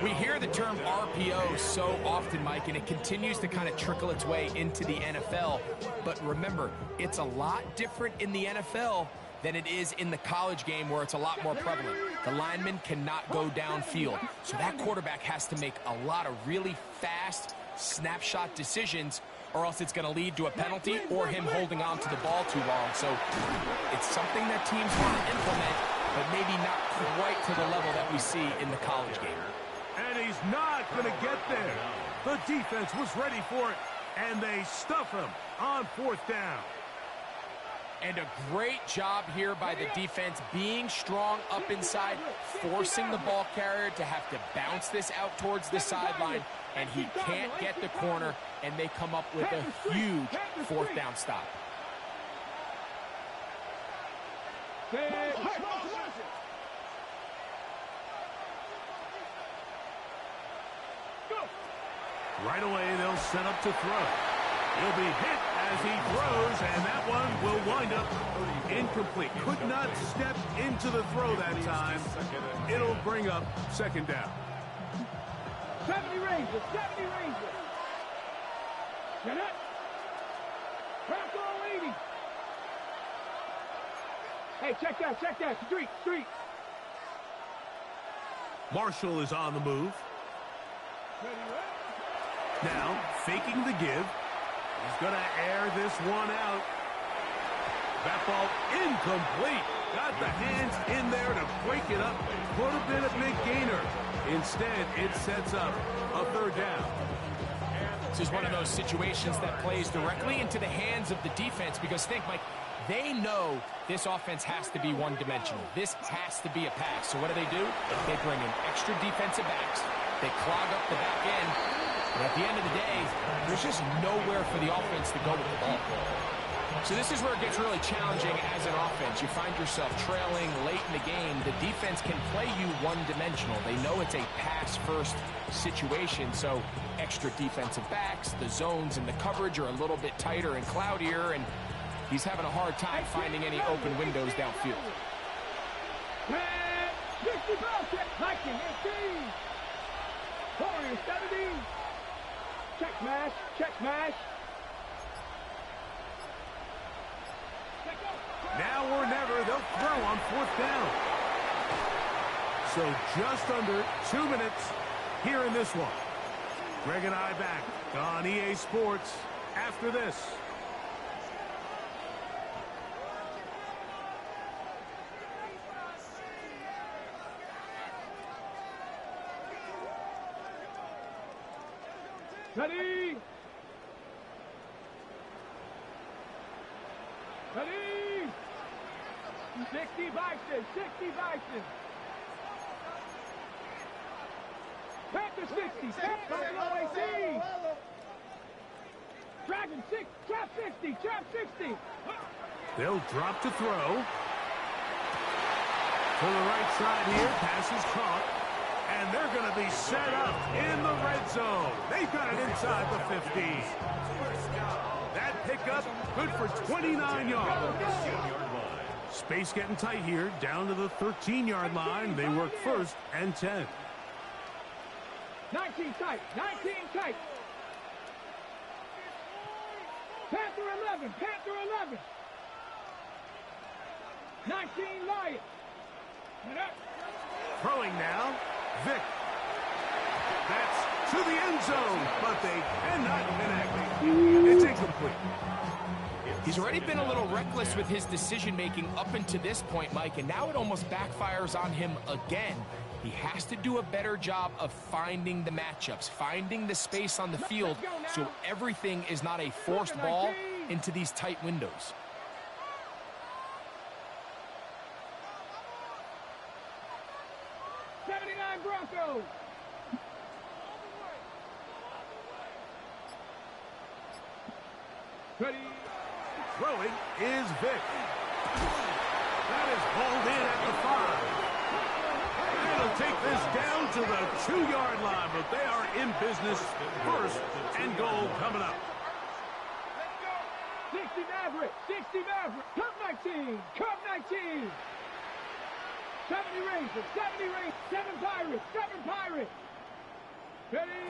We hear the term RPO so often, Mike, and it continues to kind of trickle its way into the NFL. But remember, it's a lot different in the NFL than it is in the college game where it's a lot more prevalent. The lineman cannot go downfield, so that quarterback has to make a lot of really fast snapshot decisions, or else it's going to lead to a penalty or him holding on to the ball too long. So it's something that teams want to implement, but maybe not quite to the level that we see in the college game. And he's not going to get there. The defense was ready for it, and they stuff him on 4th down. And a great job here by the defense, being strong up inside, forcing the ball carrier to have to bounce this out towards the sideline, and he can't get the corner, and they come up with a huge 4th down stop. Right away, they'll set up to throw. He'll be hit as he throws, and that one will wind up incomplete. Could not step into the throw that time. It'll bring up 2nd down. 70 Rangers, 70 Rangers. Get it. Bronco 80. Hey, check that. Street. Marshall is on the move. Now, faking the give. He's going to air this one out. That ball incomplete. Got the hands in there to break it up. Could have been a big gainer. Instead, it sets up a 3rd down. This is one of those situations that plays directly into the hands of the defense because think, Mike, they know this offense has to be one-dimensional. This has to be a pass. So what do? They bring in extra defensive backs. They clog up the back end. And at the end of the day, there's just nowhere for the offense to go with the ball. So this is where it gets really challenging as an offense. You find yourself trailing late in the game. The defense can play you one-dimensional. They know it's a pass-first situation, so extra defensive backs, the zones and the coverage are a little bit tighter and cloudier, and he's having a hard time finding any open windows downfield. 60 Bobcat, Viking 18. Warriors 70. Check mash. Now or never, they'll throw on 4th down. So just under 2 minutes here in this one. Greg and I back on EA Sports after this. Ready. Ready? 60 Bison, 60 Bison. Panther 60, Buffalo 18. Dragon 6, Trap 60, Trap 60. They'll drop to throw. To the right side here, pass is caught. And they're going to be set up in the red zone. They've got it inside the 15. That pickup, good for 29 yards. Space getting tight here, down to the 13-yard line. They work first and 10. 19 tight, 19 tight. Panther 11, Panther 11. 19 Lion. Throwing now, Vick. That's to the end zone, but they cannot connect. It's incomplete. He's already been a little reckless with his decision-making up until this point, Mike, and now it almost backfires on him again. He has to do a better job of finding the matchups, finding the space on the field so everything is not a forced ball into these tight windows. Broncos. Ready. Throwing is Vick. That is hauled in at the 5. It'll take this down to the 2-yard line, but they are in business. First and goal coming up. 60 Maverick, 60 Maverick. Cup 19, Cup 19. 70 Rangers, 70 Rangers, 7 Pirates, 7 Pirates. Ready?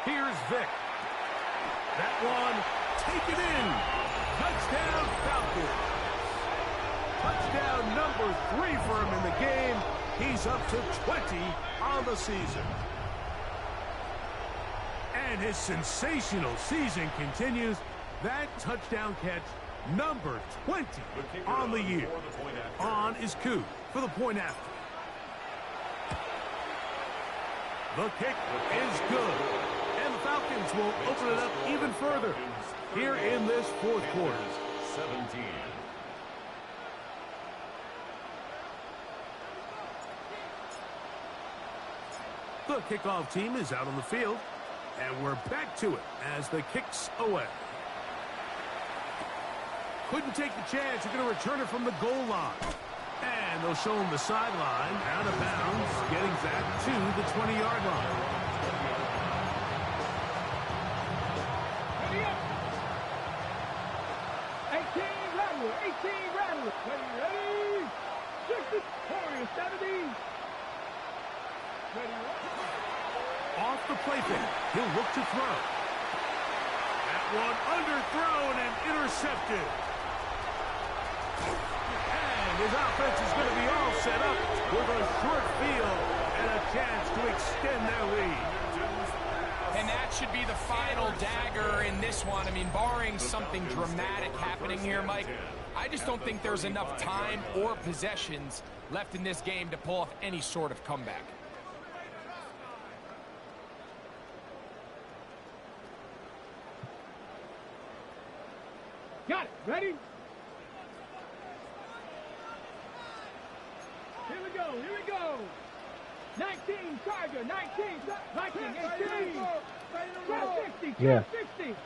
Here's Vick. That one taken in. Touchdown Falcons. Touchdown number 3 for him in the game. He's up to 20 on the season. And his sensational season continues. That touchdown catch number 20 on the year. On is Koo for the point after. The kick is good. And the Falcons will open it up even further here in this fourth quarter. 17. The kickoff team is out on the field, and we're back to it as the kick's away. Couldn't take the chance. They're going to return it from the goal line. And they'll show him the sideline, out of bounds, getting back to the 20-yard line. Ready up. 18 Rattler, 18 Rattler. Ready, 60, Warriors, 70. Ready, Off the play fake. He'll look to throw. That one underthrown and intercepted. And his offense is going to be all set up with a short field and a chance to extend their lead. And that should be the final dagger in this one. I mean, barring something dramatic happening here, Mike, I just don't think there's enough time or possessions left in this game to pull off any sort of comeback. got it. Ready? Here we go, here we go. 19 Tiger, 19, Viking, 18. Trap 60, Yeah. Trap 60.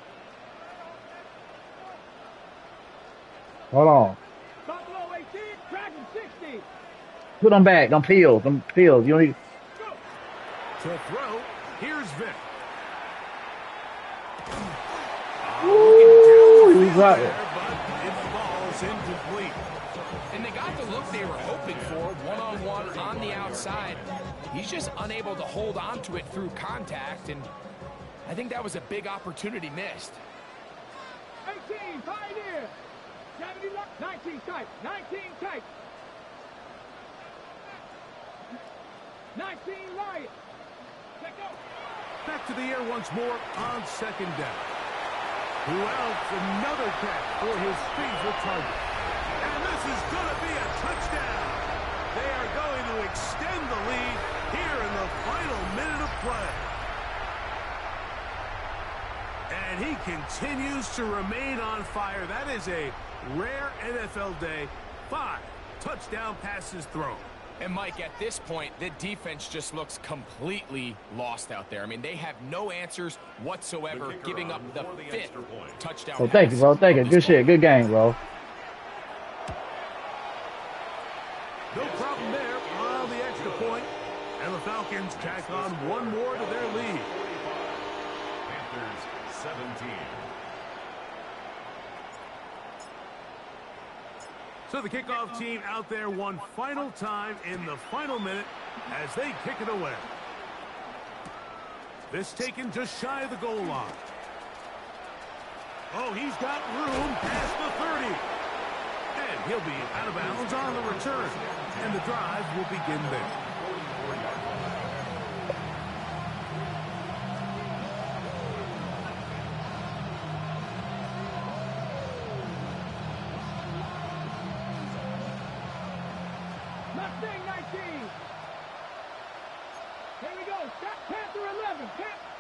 Hold on. Buffalo 18, Dragon 60. Put them back. Them fields. Them fields. You don't need. To throw, here's Vick. Ooh, he got it. But it falls incomplete. And they got the look they were hoping for, one-on-one on the outside. He's just unable to hold on to it through contact, and I think that was a big opportunity missed. 18, Pioneer. 70, 19 tight, 19 tight. 19 Lion. Let go. Back to the air once more on second down. Who else? Another catch for his favorite target. And this is going to be a touchdown. They are going to extend the lead here in the final minute of play. And And he continues to remain on fire. That is a rare NFL day. 5 touchdown passes thrown. And Mike, at this point, the defense just looks completely lost out there. I mean, they have no answers whatsoever, giving up the 5th touchdown. Oh, thank you, bro. Thank you. Good shit. Good game, bro. No problem there on the extra point. And the Falcons tack on one more to their lead. Panthers 17. So the kickoff team out there one final time in the final minute as they kick it away. This taken just shy of the goal line. Oh, he's got room past the 30. And he'll be out of bounds on the return. And the drive will begin there. Mustang 19. Here we go. Panther 11.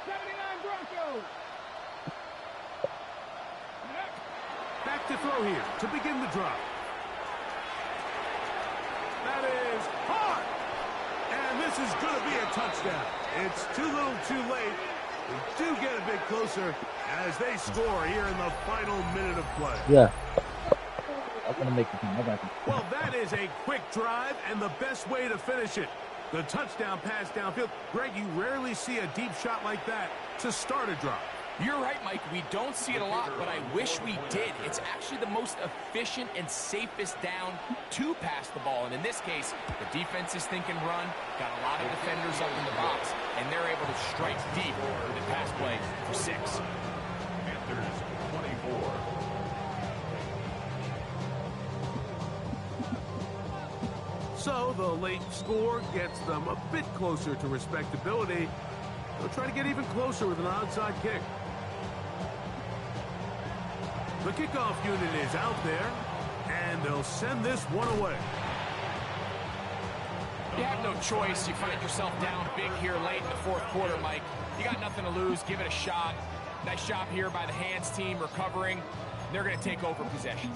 79 Broncos. Back to throw here to begin the drive. That is hard. And this is going to be a touchdown. It's too little too late. We do get a bit closer as they score here in the final minute of play. Yeah. I'm gonna make the team. I got you. Well, that is a quick drive and the best way to finish it. The touchdown pass downfield. Greg, you rarely see a deep shot like that to start a drive. You're right, Mike. We don't see it a lot, but I wish we did. It's actually the most efficient and safest down to pass the ball. And in this case, the defense is thinking run, got a lot of defenders up in the box, and they're able to strike deep with the pass play for 6. Panthers 24. So the late score gets them a bit closer to respectability. They'll try to get even closer with an onside kick. The kickoff unit is out there, and they'll send this one away. You have no choice. You find yourself down big here late in the 4th quarter, Mike. You got nothing to lose. Give it a shot. Nice job here by the hands team recovering. They're going to take over possession.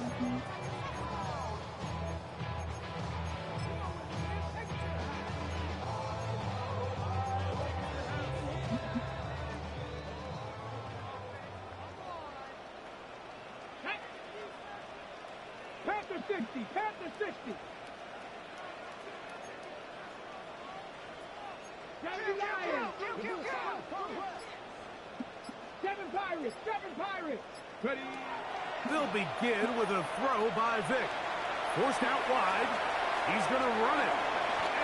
Panther 60. Panther 60. 70 Lions. 7 Pirates. 7 Pirates. Ready. They'll begin with a throw by Vick. Forced out wide. He's going to run it.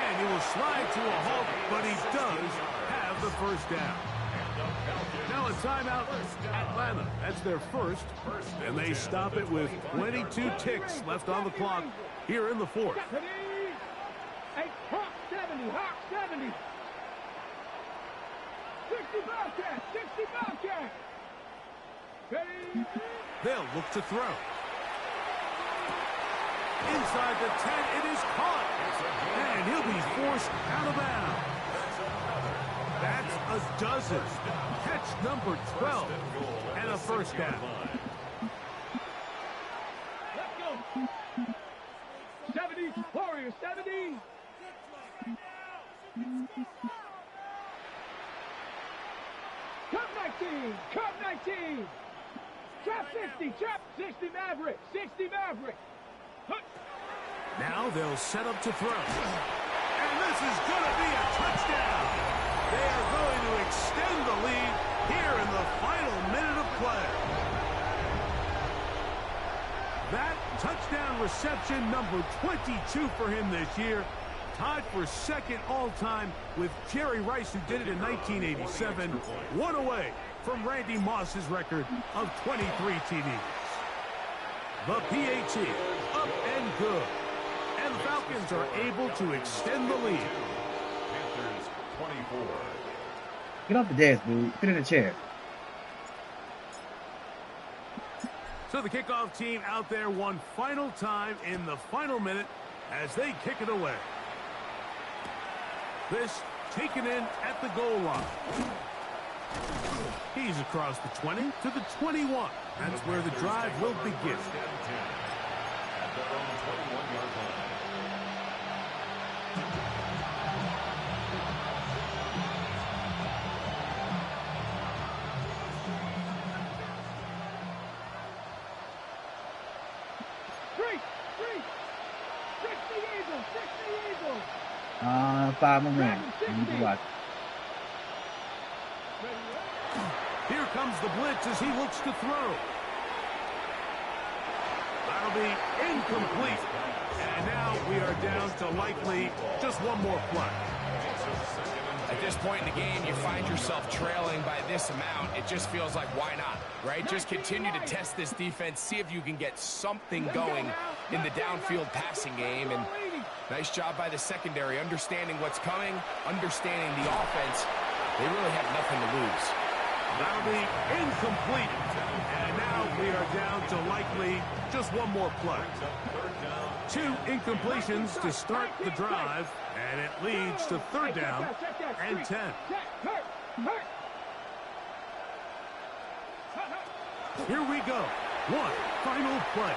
And he will slide to a halt, but he does have the first down. Now a timeout, Atlanta. That's their first. And they stop it with 22 ticks left on the clock here in the 4th. Ready. Hey, Hawk 70. Hawk 70. 60 Bobcat. 60 Bobcat. Ready. They'll look to throw. Inside the 10, it is caught. And he'll be forced out of bounds. That's a dozen. Catch number 12. And a first down. Let's go. 70. Warriors 70. Cup 19. Cup 19. Trap 60. Trap 60 Maverick. 60 Maverick. Now they'll set up to throw. And this is going to be a touchdown. They are going to extend the lead here in the final minute of play. That touchdown reception, number 22 for him this year. Tied for second all-time with Jerry Rice, who did it in 1987. One away from Randy Moss's record of 23 TDs. The PAT up and good. And the Falcons are able to extend the lead. Panthers 24. Get off the desk, dude. Sit in the chair. So the kickoff team out there one final time in the final minute as they kick it away. This taken in at the goal line. He's across the 20 to the 21. That's where the drive will begin. At their own 21-yard line. Three. 60 Eagles. 60 Eagles. 5 more minutes. You need to watch. Here comes the blitz as he looks to throw. That'll be incomplete. And now we are down to likely just one more play. At this point in the game, you find yourself trailing by this amount. It just feels like, why not, right? Just continue to test this defense, see if you can get something going in the downfield passing game. And nice job by the secondary, understanding what's coming, understanding the offense. They really have nothing to lose. That'll be incomplete. And now we are down to likely just one more play. 2 incompletions to start the drive, and it leads to 3rd down and 10. Here we go. One final play.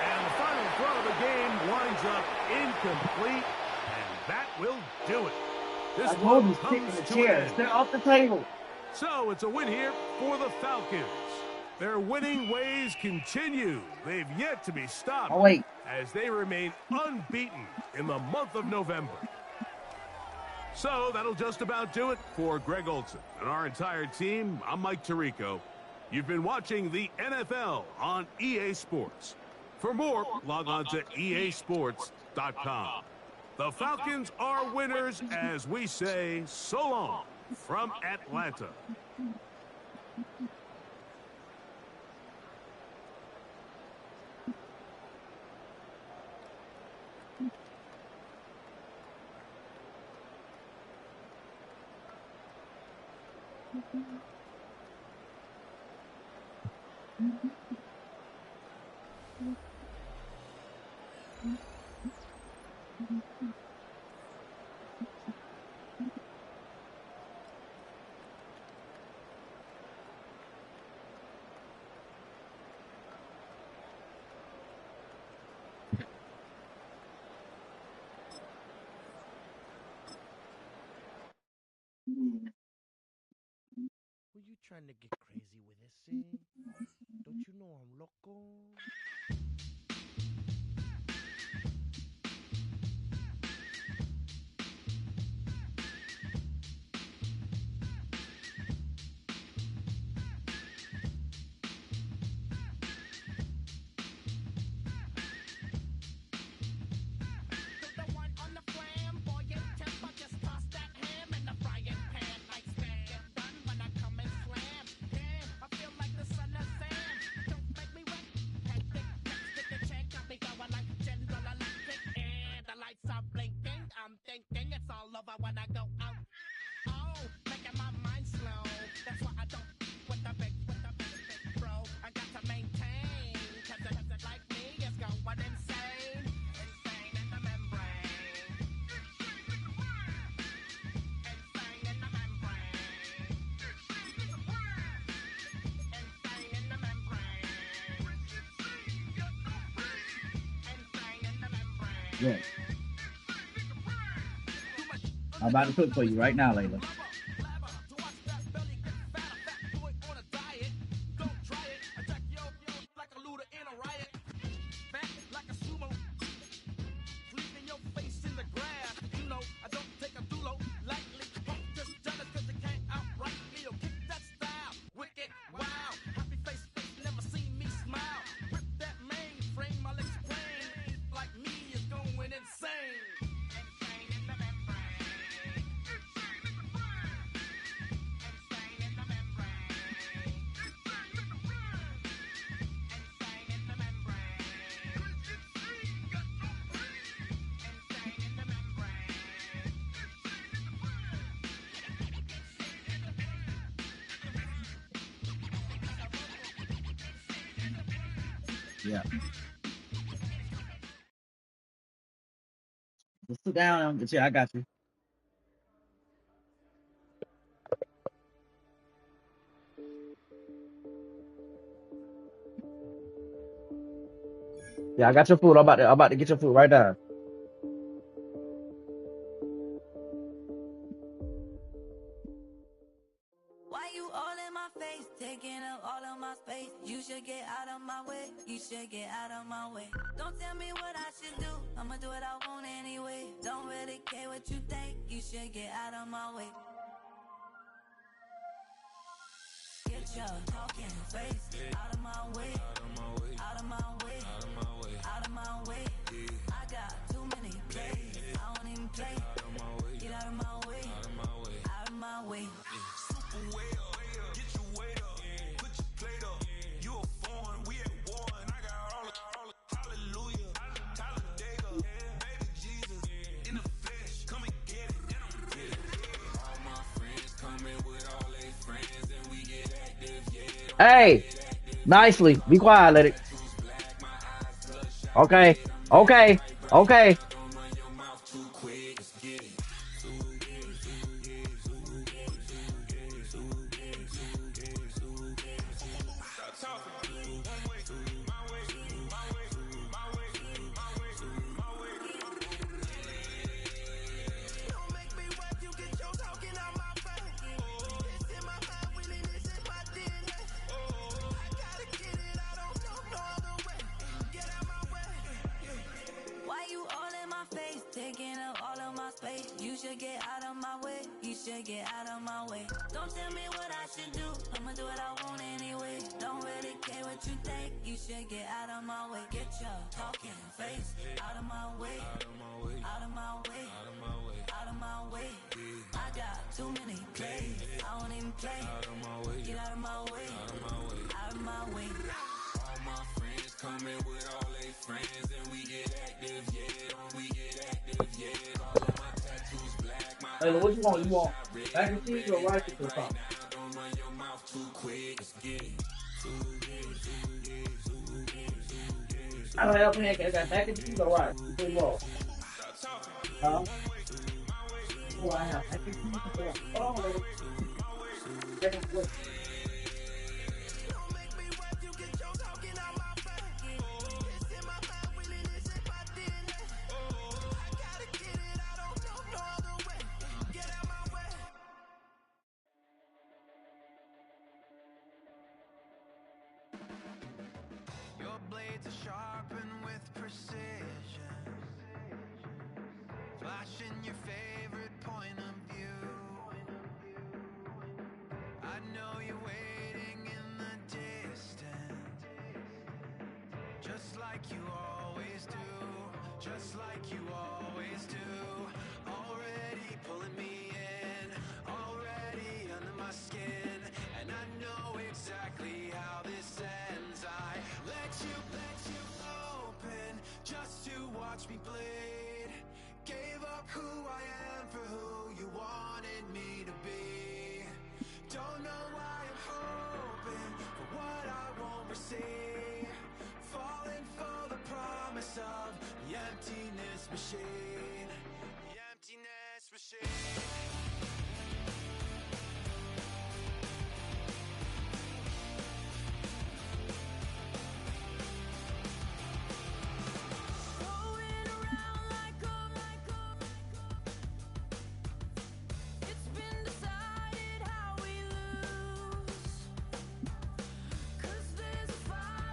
And the final throw of the game winds up incomplete, and that will do it. This one comes to an end. They're off the table. So it's a win here for the Falcons. Their winning ways continue. They've yet to be stopped as they remain unbeaten in the month of November. So that'll just about do it for Greg Olsen and our entire team. I'm Mike Tirico. You've been watching the NFL on EA Sports. For more, log on to easports.com. The Falcons are winners as we say so long from Atlanta. Were you trying to get crazy with this, eh? Don't you know I'm loco? Yeah. I'm about to cook for you right now, Layla. Yeah. Just sit down on the chair. I got you. Yeah, I got your food. I'm about to get your food right now. Why you all in my face, taking up all of my space? You should get out of my way. You should get out of my way. Don't tell me what I should do. I'ma do what I want anyway. Don't really care what you think. You should get out of my way. Get your talking face out of my way. Out of my way. Out of my way. I got too many plays. I don't even play. Get out of my way. Out of my way. Hey, nicely. Be quiet, let it. Okay, okay, okay. Taking up all of my space. You should get out of my way. You should get out of my way. Don't tell me what I should do. I'ma do what I want anyway. Don't really care what you think. You should get out of my way. Get your talking face out of my way. Out of my way. Out of my way. I got too many plays. I don't even play. Get out of my way. Out of my way. All my friends coming with all their friends, and we get active, yeah. We get active, yeah. All of my tattoos black. Hey, what you want? You want mac and cheese or rice or something? Don't run your mouth too quick. Let's get it. I don't have pancakes. I got mac and cheese or rice. Pretty well. Huh? Oh, I have mac and cheese or rice. Oh, Your blades are sharpened with precision, flashing your favorite point of view. I know you're waiting in the distance, just like you always do, just like you always do. Already pulling me in, already under my skin, and I know exactly how this ends. I let you open just to watch me bleed. Gave up who I am for who you wanted me to be. Don't know why I'm hoping for what I won't receive. Falling for the promise of the emptiness machine. The emptiness machine. Fire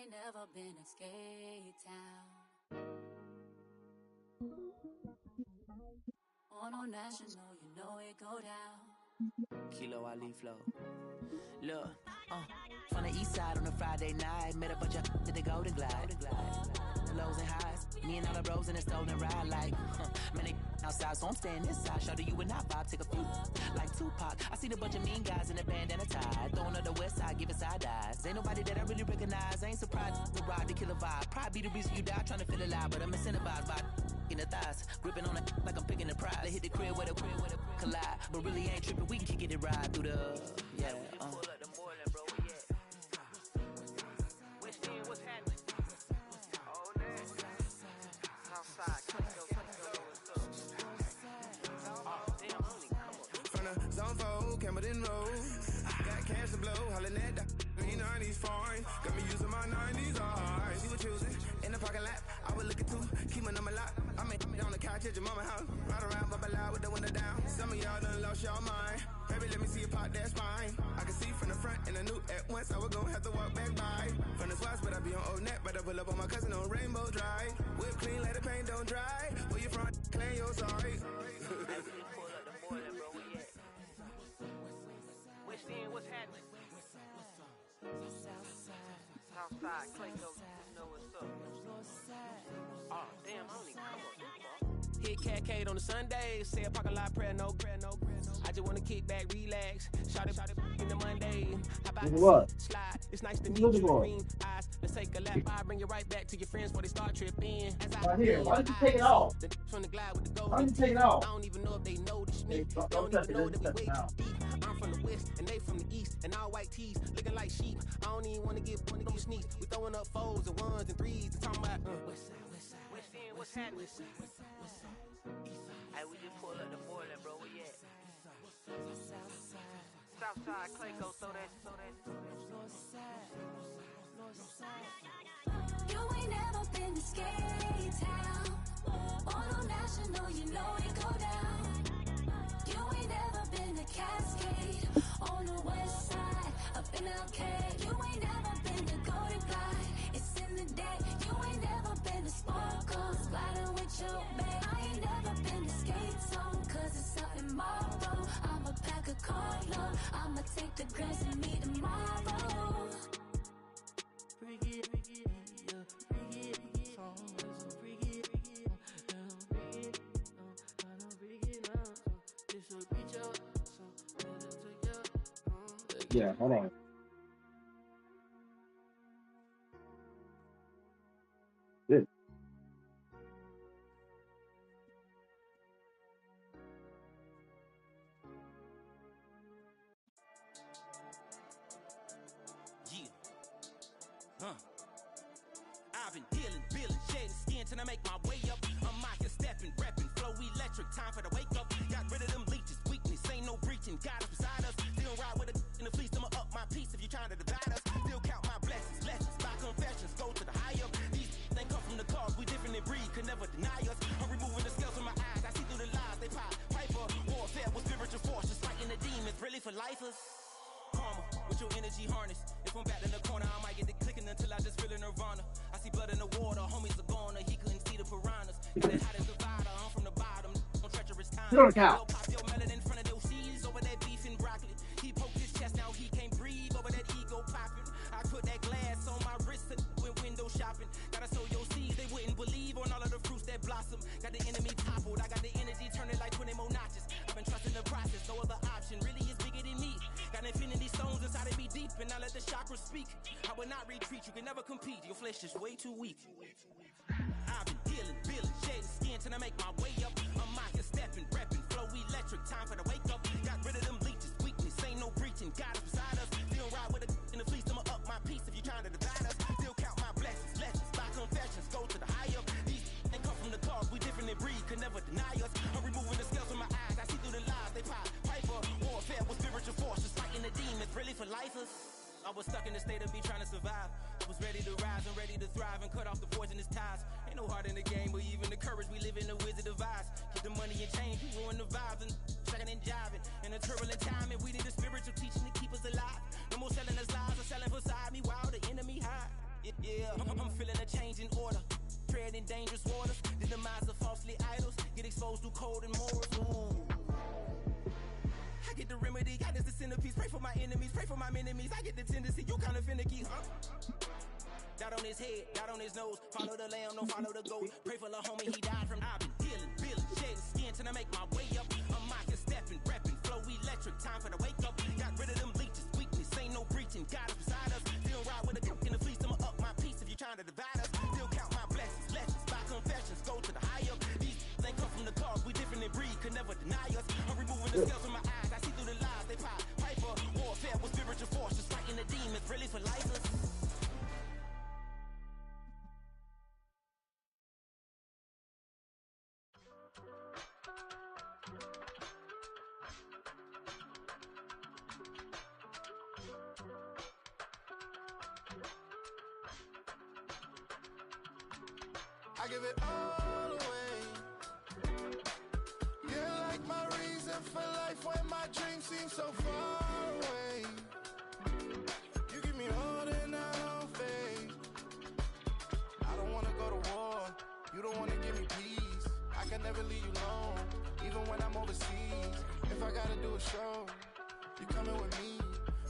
ain't never been a skate town. On no national, you know it go down. Kilo Ali flow. Look, from the east side on a Friday night, met a bunch of at the Golden Glide. Lows and highs, me and all the bros in the stolen ride like, man, they outside, so I'm staying inside. Shout to you and I vibe, take a few, like Tupac. I seen a bunch of mean guys in a bandana tie, throwing up the west side, giving side eyes. Ain't nobody that I really recognize, I ain't surprised to ride the killer vibe. Probably be the reason you die, trying to feel alive, but I'm incentivized by in the thighs, gripping on it like I'm picking the prize. They hit the crib where the collide, but really ain't tripping, we can kick it ride through the, yeah, pull up the Moreland, bro, we at West End, what's happening? From the zone 4, Campbellton Road. Got cash to blow, hollering at the green 90s foreign. Got me using my 90s hard. She was choosing in the parking lot. I was looking too, keep my number locked. I'm on the couch at your mama house. Ride around, bubble loud with the window down. Some of y'all done lost y'all mind. Baby, let me see you pop, that's fine. I can see from the front and I knew at once I was gonna have to walk back by. From the spots, but I be on Old Net. But I pull up on my cousin on Rainbow Drive. Whip clean, let the paint don't dry. Where you from? Claim your sorry. Pull up the Moreland, bro, we at West End, what's happening? Southside, Clayco, you know what's up. Oh, damn, I don't even come up this far. Hit Catcade on the Sunday, say a parking lot prayer, no. I just wanna kick back, relax. Shout it in the Monday. How about what? Slide? It's nice to meet you. Green eyes. Let's take a lap. I bring you right back to your friends before they start tripping. Right here. Why did you take it off? From the glide with the gold. Why did you take it off? I don't even know if they notice me. Don't touch it. Know that we way too deep. I'm from the west and they from the east, and all white tees looking like sheep. I don't even wanna get one of them sneaks. We throwing up fours and ones and threes and talking about West End, what's happening? Hey, we just pull up the Moreland, bro. Where you at? Southside, Clayco, throw that. You ain't never been to skate town. On no national, you know it go down. You ain't never been to Cascade. On the west side, up in LK. You ain't never been to Golden Glide. It's in the day. You ain't never been to Sparkles, gliding with your babe. I ain't never been to Skate Zone, cause it's something Marlboro. I'ma pack a carload. I'ma take the grass and meet tomorrow. Bring it, yeah, bring it, bring it, Yeah, hold on. Good. I've been dealing, shedding skin till I make my way up. I'm mocking, stepping, repping, flow electric, time for the wake up. Got rid of them leeches, weakness, ain't no breaching. God is beside us, still ride with a in the fleece. I'ma up my piece if you trying to divide us. Still count my blessings, lessons, by confessions, go to the high up. These they come from the cause, we different in breed, could never deny us. I'm removing the scales from my eyes, I see through the lies, they pop. Piper, warfare with spiritual force, just fighting the demons, really for lifers. Karma, with your energy harness. If I'm back in the corner, I might get it clicking until I just feel a nirvana. I see blood in the water, homies are gone, he couldn't see the piranhas. Got it hot as divider, I'm from the bottom, on treacherous time. Sit on the couch. Pop your melon in front of those seeds over that beef and broccoli. He poked his chest, now he can't breathe over that ego popping. I put that glass on my wrist and went window shopping. Gotta sow your seeds, they wouldn't believe on all of the fruits that blossom. Got the enemy toppled, I got the energy turning like 20 more notches. I've been trusting the process, no other option really is bigger than me. Got infinity stones inside of me deep, and I let the chakras speak. I will not retreat, you can never compete, your flesh is way too weak. I've been dealing, shedding skin till I make my way up. I'm mocking, stepping, repping, flow electric, time for the wake up. Got rid of them leeches, weakness, ain't no breaching. God is beside us, still ride with a in the fleece. I'ma up my piece if you trying to divide us. Still count my blessings, lessons, by confessions, go to the high up. These ain't come from the cause, we different in breed, could never deny us. I'm removing the scales from my eyes, I see through the lies, they pop. Piper, warfare with spiritual forces, fighting the demons, really for lifers. I was stuck in the state of me trying to survive. I was ready to rise and ready to thrive and cut off the poisonous ties. Ain't no heart in the game, but even the courage we live in the wizard of Oz. Get the money and change, we ruin the vibes and checking and jiving. In a turbulent time, and we need a spiritual teaching to keep us alive. No more selling us lies or selling beside me while the enemy hide. Yeah, them enemies. I get the tendency, you kinda finicky, huh? Dot on his head, dot on his nose. Follow the lamb, no follow the goat. Pray for the homie, he died from I've been healing, feeling, shedding skin till I make my way up. I'm mocking, stepping, repping, flow electric. Time for the wake up. Got rid of them leeches, weakness, ain't no breaching. God is beside us. Still ride with a cook in the fleece. I'ma up my piece if you trying to divide us. Still count my blessings, legends, by confessions, go to the higher. These ain't come from the cars, we different in breed, could never deny us. I'm removing the scales from my eyes, I see through the lies they pop. Hyper warfare with spiritual force, just fighting the demons, really for life. I give it all away. You're like my reason for life when my dreams seem so far away. You give me all and I don't fade. I don't wanna go to war. You don't wanna give me peace. I can never leave you alone, even when I'm overseas. If I gotta do a show, you coming with me.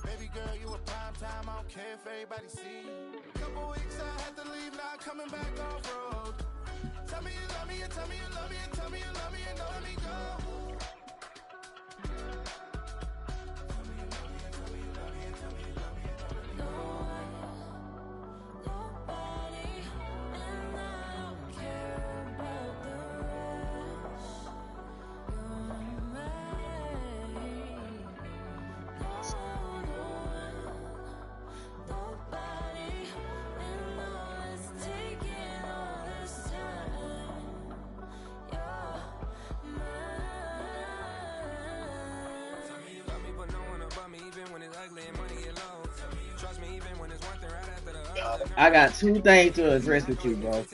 Baby girl, you a prime time. I don't care if everybody see. Couple weeks I had to leave, now coming back off road. Tell me you love me and tell me you love me and tell me you love me and don't let me go. I got two things to address with you, bro.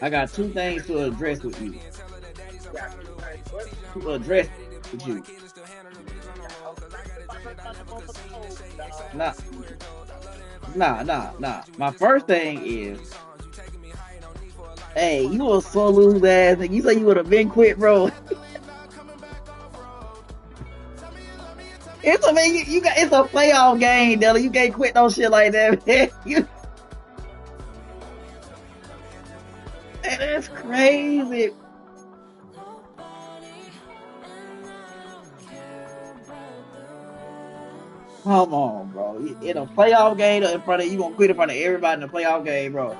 I got two things to address with you. To address with you. Nah. My first thing is, hey, you a so lose ass nigga. You say you would have been quit, bro. It's it's a playoff game, Della. You can't quit no shit like that, man. That's crazy. Come on, bro. In a playoff game in front of you gonna quit in front of everybody in the playoff game, bro.